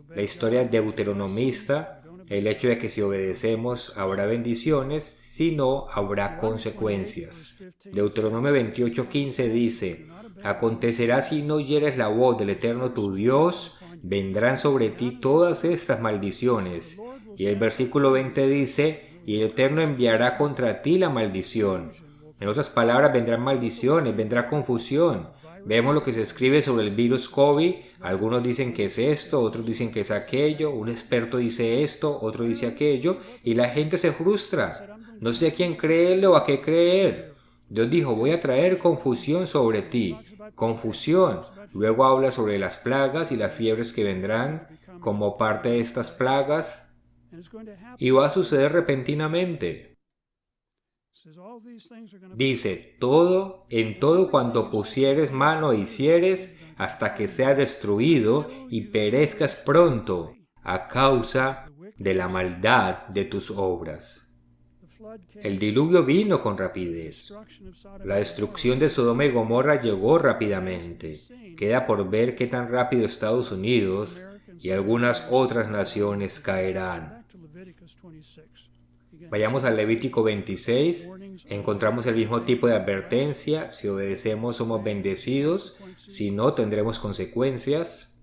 la historia deuteronomista, el hecho de que si obedecemos habrá bendiciones, si no habrá consecuencias. Deuteronomio 28:15 dice: acontecerá si no oyeres la voz del Eterno tu Dios, vendrán sobre ti todas estas maldiciones. Y el versículo 20 dice: y el Eterno enviará contra ti la maldición. En otras palabras, vendrán maldiciones, vendrá confusión. Vemos lo que se escribe sobre el virus COVID. Algunos dicen que es esto, otros dicen que es aquello. Un experto dice esto, otro dice aquello. Y la gente se frustra. No sé a quién creerle o a qué creer. Dios dijo: voy a traer confusión sobre ti. Confusión. Luego habla sobre las plagas y las fiebres que vendrán como parte de estas plagas. Y va a suceder repentinamente. Dice: en todo cuanto pusieres mano hicieres, hasta que seas destruido y perezcas pronto, a causa de la maldad de tus obras. El diluvio vino con rapidez. La destrucción de Sodoma y Gomorra llegó rápidamente. Queda por ver qué tan rápido Estados Unidos y algunas otras naciones caerán. Vayamos al Levítico 26. Encontramos el mismo tipo de advertencia: si obedecemos somos bendecidos, si no tendremos consecuencias.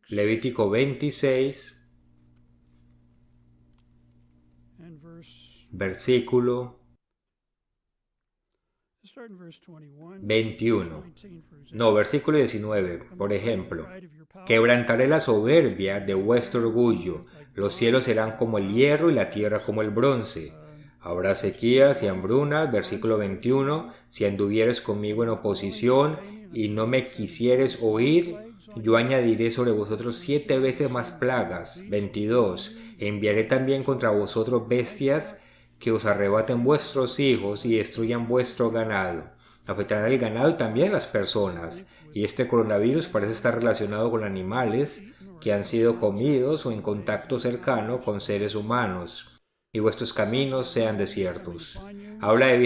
Levítico 26, versículo 21. No, versículo 19, por ejemplo: quebrantaré la soberbia de vuestro orgullo, los cielos serán como el hierro y la tierra como el bronce. Habrá sequías y hambrunas. Versículo 21, si anduvieres conmigo en oposición y no me quisieres oír, yo añadiré sobre vosotros 7 veces más plagas. 22, enviaré también contra vosotros bestias que os arrebaten vuestros hijos y destruyan vuestro ganado. Afectarán el ganado y también las personas. Y este coronavirus parece estar relacionado con animales que han sido comidos o en contacto cercano con seres humanos. Y vuestros caminos sean desiertos. Habla de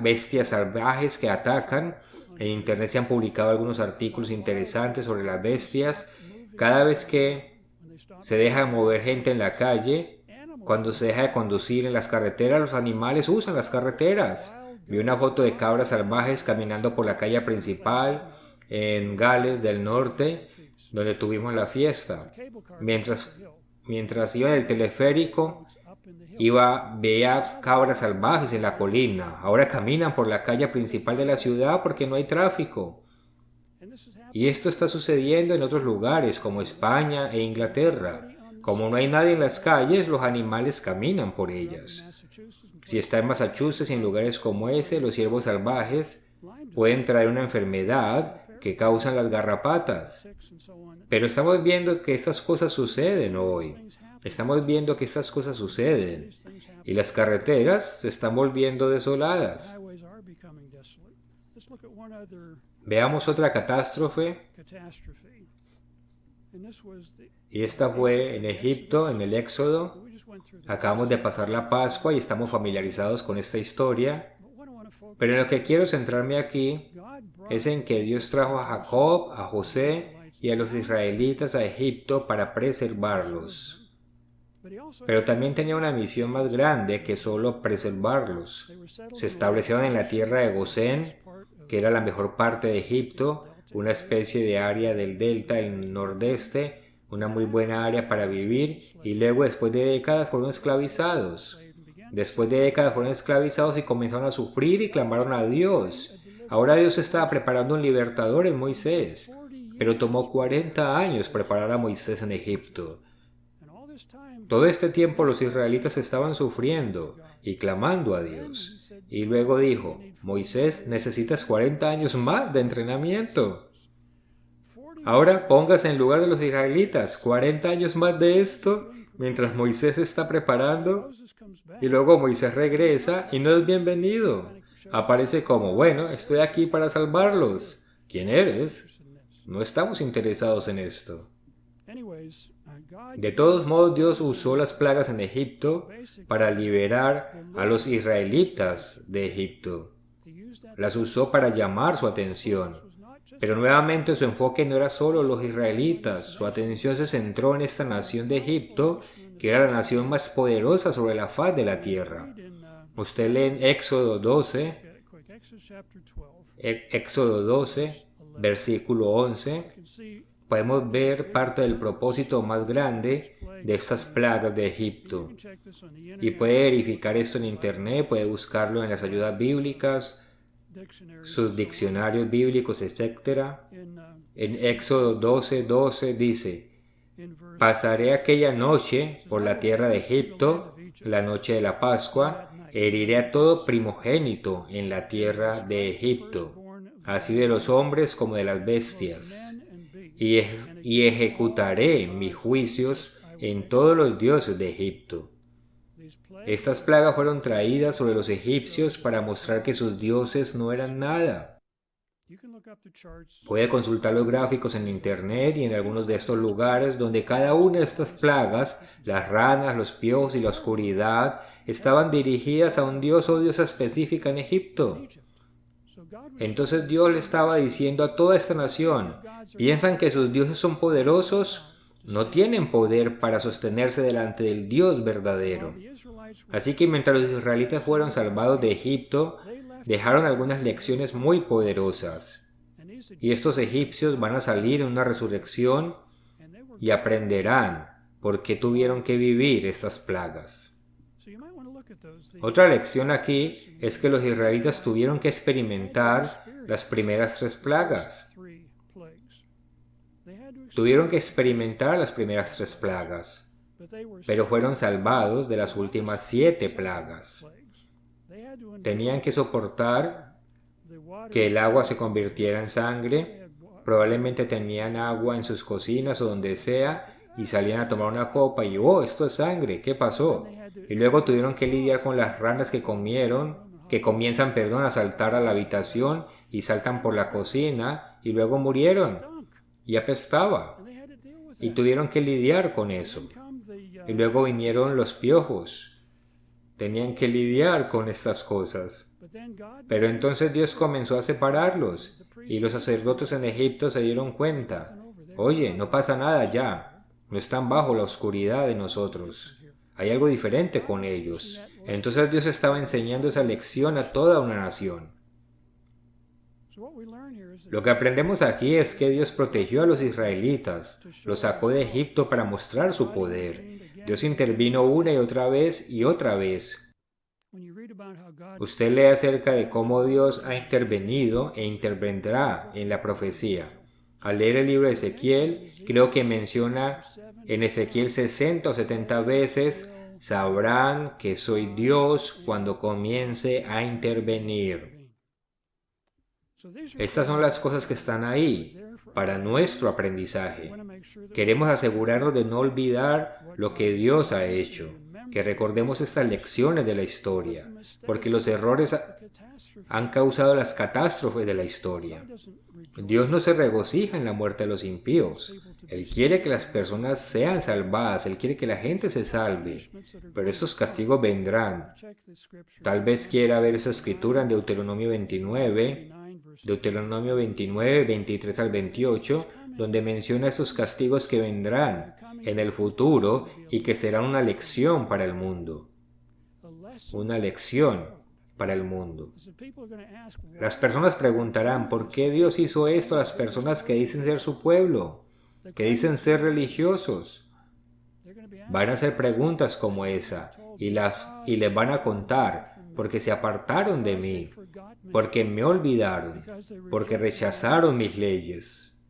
bestias salvajes que atacan. En internet se han publicado algunos artículos interesantes sobre las bestias. Cada vez que se deja mover gente en la calle, cuando se deja de conducir en las carreteras, los animales usan las carreteras. Vi una foto de cabras salvajes caminando por la calle principal en Gales del Norte, donde tuvimos la fiesta. Mientras iba en el teleférico, veía cabras salvajes en la colina. Ahora caminan por la calle principal de la ciudad porque no hay tráfico. Y esto está sucediendo en otros lugares como España e Inglaterra. Como no hay nadie en las calles, los animales caminan por ellas. Si está en Massachusetts y en lugares como ese, los ciervos salvajes pueden traer una enfermedad que causan las garrapatas. Pero estamos viendo que estas cosas suceden hoy. Estamos viendo que estas cosas suceden. Y las carreteras se están volviendo desoladas. Veamos otra catástrofe. Y esta fue en Egipto, en el Éxodo. Acabamos de pasar la Pascua y estamos familiarizados con esta historia. Pero en lo que quiero centrarme aquí es en que Dios trajo a Jacob, a José y a los israelitas a Egipto para preservarlos. Pero también tenía una misión más grande que solo preservarlos. Se establecieron en la tierra de Gosén, que era la mejor parte de Egipto, una especie de área del delta del nordeste, una muy buena área para vivir, y luego después de décadas fueron esclavizados. Y comenzaron a sufrir y clamaron a Dios. Ahora Dios estaba preparando un libertador en Moisés. pero tomó 40 años preparar a Moisés en Egipto. Todo este tiempo los israelitas estaban sufriendo y clamando a Dios. Y luego dijo, Moisés, necesitas 40 años más de entrenamiento. Ahora póngase en lugar de los israelitas, 40 años más de esto, mientras Moisés está preparando. Y luego Moisés regresa y no es bienvenido. Aparece como, bueno, estoy aquí para salvarlos. ¿Quién eres? No estamos interesados en esto. De todos modos, Dios usó las plagas en Egipto para liberar a los israelitas de Egipto. Las usó para llamar su atención. Pero nuevamente su enfoque no era solo los israelitas. Su atención se centró en esta nación de Egipto, que era la nación más poderosa sobre la faz de la tierra. Usted lee en Éxodo 12, versículo 11. Podemos ver parte del propósito más grande de estas plagas de Egipto. Y puede verificar esto en internet, puede buscarlo en las ayudas bíblicas, sus diccionarios bíblicos, etc. En Éxodo 12:12 dice, pasaré aquella noche por la tierra de Egipto, la noche de la Pascua, heriré a todo primogénito en la tierra de Egipto, así de los hombres como de las bestias. Y ejecutaré mis juicios en todos los dioses de Egipto. Estas plagas fueron traídas sobre los egipcios para mostrar que sus dioses no eran nada. Puede consultar los gráficos en internet y en algunos de estos lugares donde cada una de estas plagas, las ranas, los piojos y la oscuridad, estaban dirigidas a un dios o diosa específica en Egipto. Entonces Dios le estaba diciendo a toda esta nación, ¿piensan que sus dioses son poderosos? No tienen poder para sostenerse delante del Dios verdadero. Así que mientras los israelitas fueron salvados de Egipto, dejaron algunas lecciones muy poderosas. Y estos egipcios van a salir en una resurrección y aprenderán por qué tuvieron que vivir estas plagas. Otra lección aquí es que los israelitas tuvieron que experimentar las primeras 3 plagas. Tuvieron que experimentar las primeras 3 plagas, pero fueron salvados de las últimas 7 plagas. Tenían que soportar que el agua se convirtiera en sangre. Probablemente tenían agua en sus cocinas o donde sea y salían a tomar una copa y ¡oh, esto es sangre! ¿Qué pasó? Y luego tuvieron que lidiar con las ranas que comienzan a saltar a la habitación y saltan por la cocina y luego murieron y apestaba. Y tuvieron que lidiar con eso. Y luego vinieron los piojos. Tenían que lidiar con estas cosas. Pero entonces Dios comenzó a separarlos y los sacerdotes en Egipto se dieron cuenta. Oye, no pasa nada ya. No están bajo la oscuridad de nosotros. Hay algo diferente con ellos. Entonces Dios estaba enseñando esa lección a toda una nación. Lo que aprendemos aquí es que Dios protegió a los israelitas, los sacó de Egipto para mostrar su poder. Dios intervino una y otra vez y otra vez. Usted lee acerca de cómo Dios ha intervenido e intervendrá en la profecía. Al leer el libro de Ezequiel, creo que menciona en Ezequiel 60 o 70 veces, sabrán que soy Dios cuando comience a intervenir. Estas son las cosas que están ahí para nuestro aprendizaje. Queremos asegurarnos de no olvidar lo que Dios ha hecho, que recordemos estas lecciones de la historia, porque los errores han causado las catástrofes de la historia. Dios no se regocija en la muerte de los impíos. Él quiere que las personas sean salvadas, Él quiere que la gente se salve, pero estos castigos vendrán. Tal vez quiera ver esa escritura en Deuteronomio 29, 23 al 28, donde menciona estos castigos que vendrán en el futuro y que serán una lección para el mundo. Una lección para el mundo. Las personas preguntarán, ¿por qué Dios hizo esto a las personas que dicen ser su pueblo? Que dicen ser religiosos. Van a hacer preguntas como esa y les van a contar, porque se apartaron de mí, porque me olvidaron, porque rechazaron mis leyes.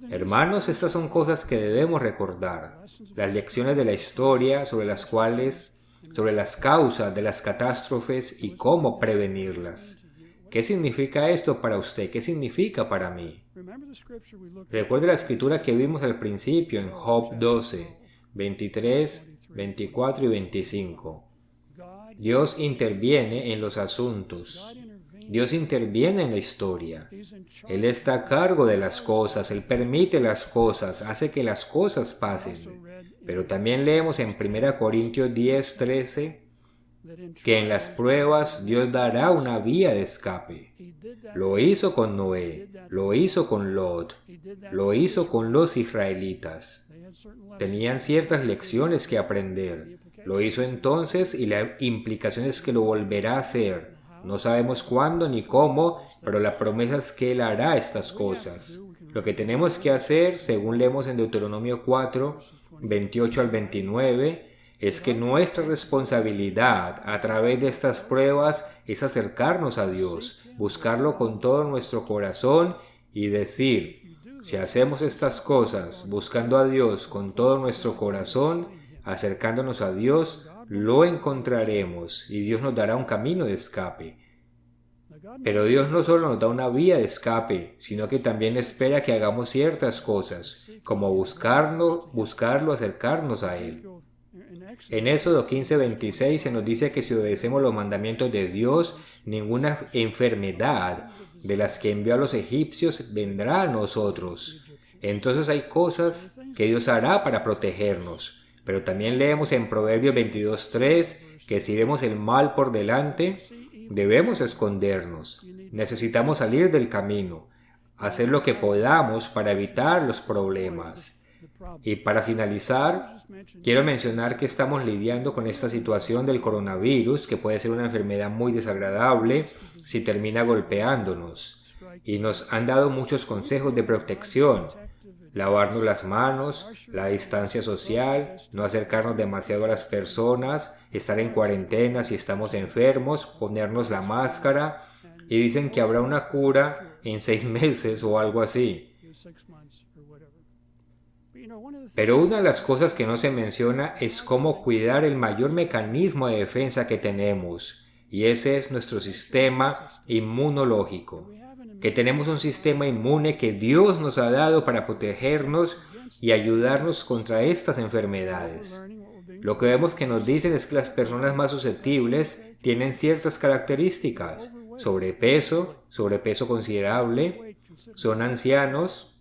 Hermanos, estas son cosas que debemos recordar, las lecciones de la historia sobre las causas de las catástrofes y cómo prevenirlas. ¿Qué significa esto para usted? ¿Qué significa para mí? Recuerde la escritura que vimos al principio en Job 12, 23, 24 y 25. Dios interviene en los asuntos. Dios interviene en la historia. Él está a cargo de las cosas, Él permite las cosas, hace que las cosas pasen. Pero también leemos en 1 Corintios 10, 13, que en las pruebas Dios dará una vía de escape. Lo hizo con Noé, lo hizo con Lot, lo hizo con los israelitas. Tenían ciertas lecciones que aprender. Lo hizo entonces y la implicación es que lo volverá a hacer. No sabemos cuándo ni cómo, pero la promesa es que Él hará estas cosas. Lo que tenemos que hacer, según leemos en Deuteronomio 4, 28 al 29, es que nuestra responsabilidad a través de estas pruebas es acercarnos a Dios, buscarlo con todo nuestro corazón y decir, si hacemos estas cosas buscando a Dios con todo nuestro corazón, acercándonos a Dios, lo encontraremos y Dios nos dará un camino de escape. Pero Dios no solo nos da una vía de escape, sino que también espera que hagamos ciertas cosas, como buscarlo, acercarnos a Él. En Éxodo 15:26 se nos dice que si obedecemos los mandamientos de Dios, ninguna enfermedad de las que envió a los egipcios vendrá a nosotros. Entonces hay cosas que Dios hará para protegernos. Pero también leemos en Proverbios 22:3 que si vemos el mal por delante, debemos escondernos. Necesitamos salir del camino, hacer lo que podamos para evitar los problemas. Y para finalizar, quiero mencionar que estamos lidiando con esta situación del coronavirus, que puede ser una enfermedad muy desagradable si termina golpeándonos. Y nos han dado muchos consejos de protección. Lavarnos las manos, la distancia social, no acercarnos demasiado a las personas, estar en cuarentena si estamos enfermos, ponernos la máscara, y dicen que habrá una cura en 6 meses o algo así. Pero una de las cosas que no se menciona es cómo cuidar el mayor mecanismo de defensa que tenemos, y ese es nuestro sistema inmunológico. Que tenemos un sistema inmune que Dios nos ha dado para protegernos y ayudarnos contra estas enfermedades. Lo que vemos que nos dicen es que las personas más susceptibles tienen ciertas características: sobrepeso considerable, son ancianos.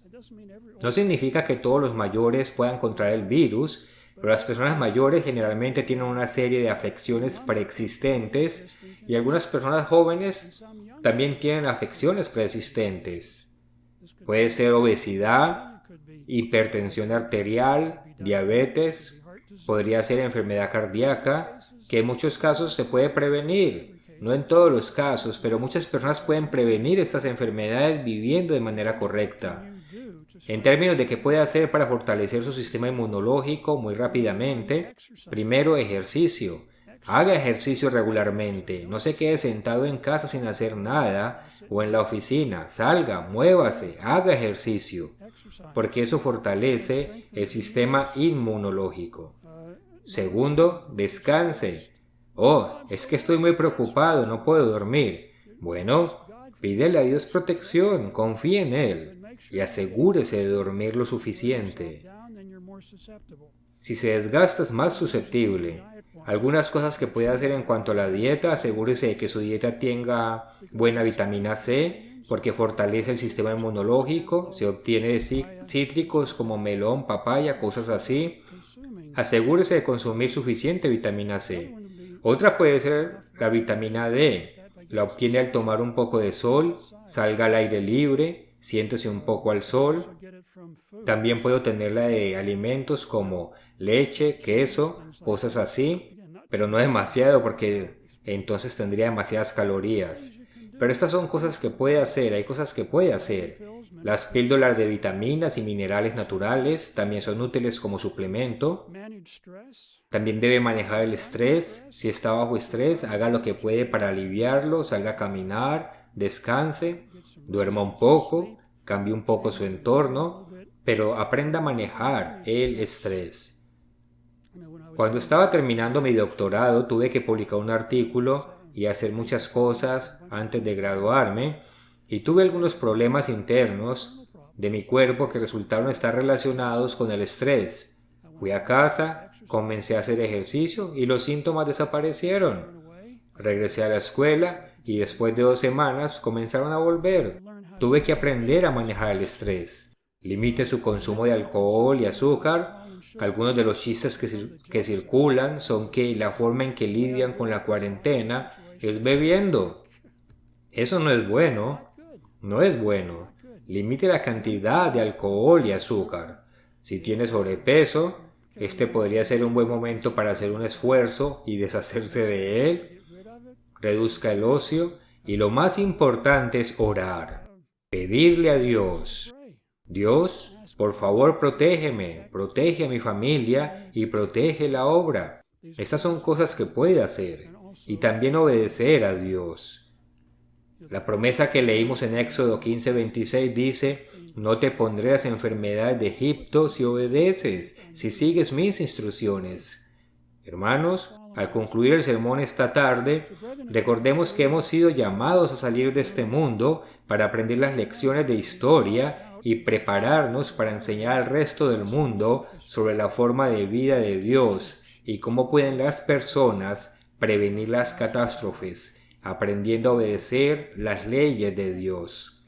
No significa que todos los mayores puedan contraer el virus, pero las personas mayores generalmente tienen una serie de afecciones preexistentes y algunas personas jóvenes también tienen afecciones preexistentes. Puede ser obesidad, hipertensión arterial, diabetes, podría ser enfermedad cardíaca, que en muchos casos se puede prevenir. No en todos los casos, pero muchas personas pueden prevenir estas enfermedades viviendo de manera correcta. En términos de qué puede hacer para fortalecer su sistema inmunológico muy rápidamente, primero ejercicio. Haga ejercicio regularmente, no se quede sentado en casa sin hacer nada o en la oficina, salga, muévase, haga ejercicio, porque eso fortalece el sistema inmunológico. Segundo, descanse. Oh, es que estoy muy preocupado, no puedo dormir. Bueno, pídele a Dios protección, confíe en Él y asegúrese de dormir lo suficiente. Si se desgasta es más susceptible. Algunas cosas que puede hacer en cuanto a la dieta: asegúrese de que su dieta tenga buena vitamina C, porque fortalece el sistema inmunológico. Se obtiene de cítricos como melón, papaya, cosas así. Asegúrese de consumir suficiente vitamina C. Otra puede ser la vitamina D. La obtiene al tomar un poco de sol, salga al aire libre, siéntese un poco al sol. También puede obtenerla de alimentos como leche, queso, cosas así, pero no demasiado porque entonces tendría demasiadas calorías. Pero estas son cosas que puede hacer, hay cosas que puede hacer. Las píldoras de vitaminas y minerales naturales también son útiles como suplemento. También debe manejar el estrés. Si está bajo estrés, haga lo que puede para aliviarlo, salga a caminar, descanse, duerma un poco, cambie un poco su entorno, pero aprenda a manejar el estrés. Cuando estaba terminando mi doctorado, tuve que publicar un artículo y hacer muchas cosas antes de graduarme, y tuve algunos problemas internos de mi cuerpo que resultaron estar relacionados con el estrés. Fui a casa, comencé a hacer ejercicio y los síntomas desaparecieron. Regresé a la escuela y después de 2 semanas comenzaron a volver. Tuve que aprender a manejar el estrés. Limite su consumo de alcohol y azúcar. Algunos de los chistes que circulan son que la forma en que lidian con la cuarentena es bebiendo. Eso no es bueno. No es bueno. Limite la cantidad de alcohol y azúcar. Si tiene sobrepeso, este podría ser un buen momento para hacer un esfuerzo y deshacerse de él. Reduzca el ocio y lo más importante es orar. Pedirle a Dios. Dios, por favor, protégeme, protege a mi familia y protege la obra. Estas son cosas que puede hacer. Y también obedecer a Dios. La promesa que leímos en Éxodo 15:26 dice: no te pondré las enfermedades de Egipto si obedeces, si sigues mis instrucciones. Hermanos, al concluir el sermón esta tarde, recordemos que hemos sido llamados a salir de este mundo para aprender las lecciones de historia y prepararnos para enseñar al resto del mundo sobre la forma de vida de Dios y cómo pueden las personas prevenir las catástrofes, aprendiendo a obedecer las leyes de Dios,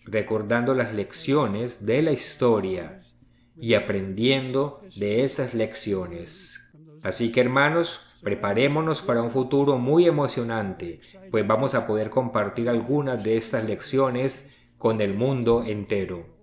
recordando las lecciones de la historia y aprendiendo de esas lecciones. Así que, hermanos, preparémonos para un futuro muy emocionante, pues vamos a poder compartir algunas de estas lecciones con el mundo entero.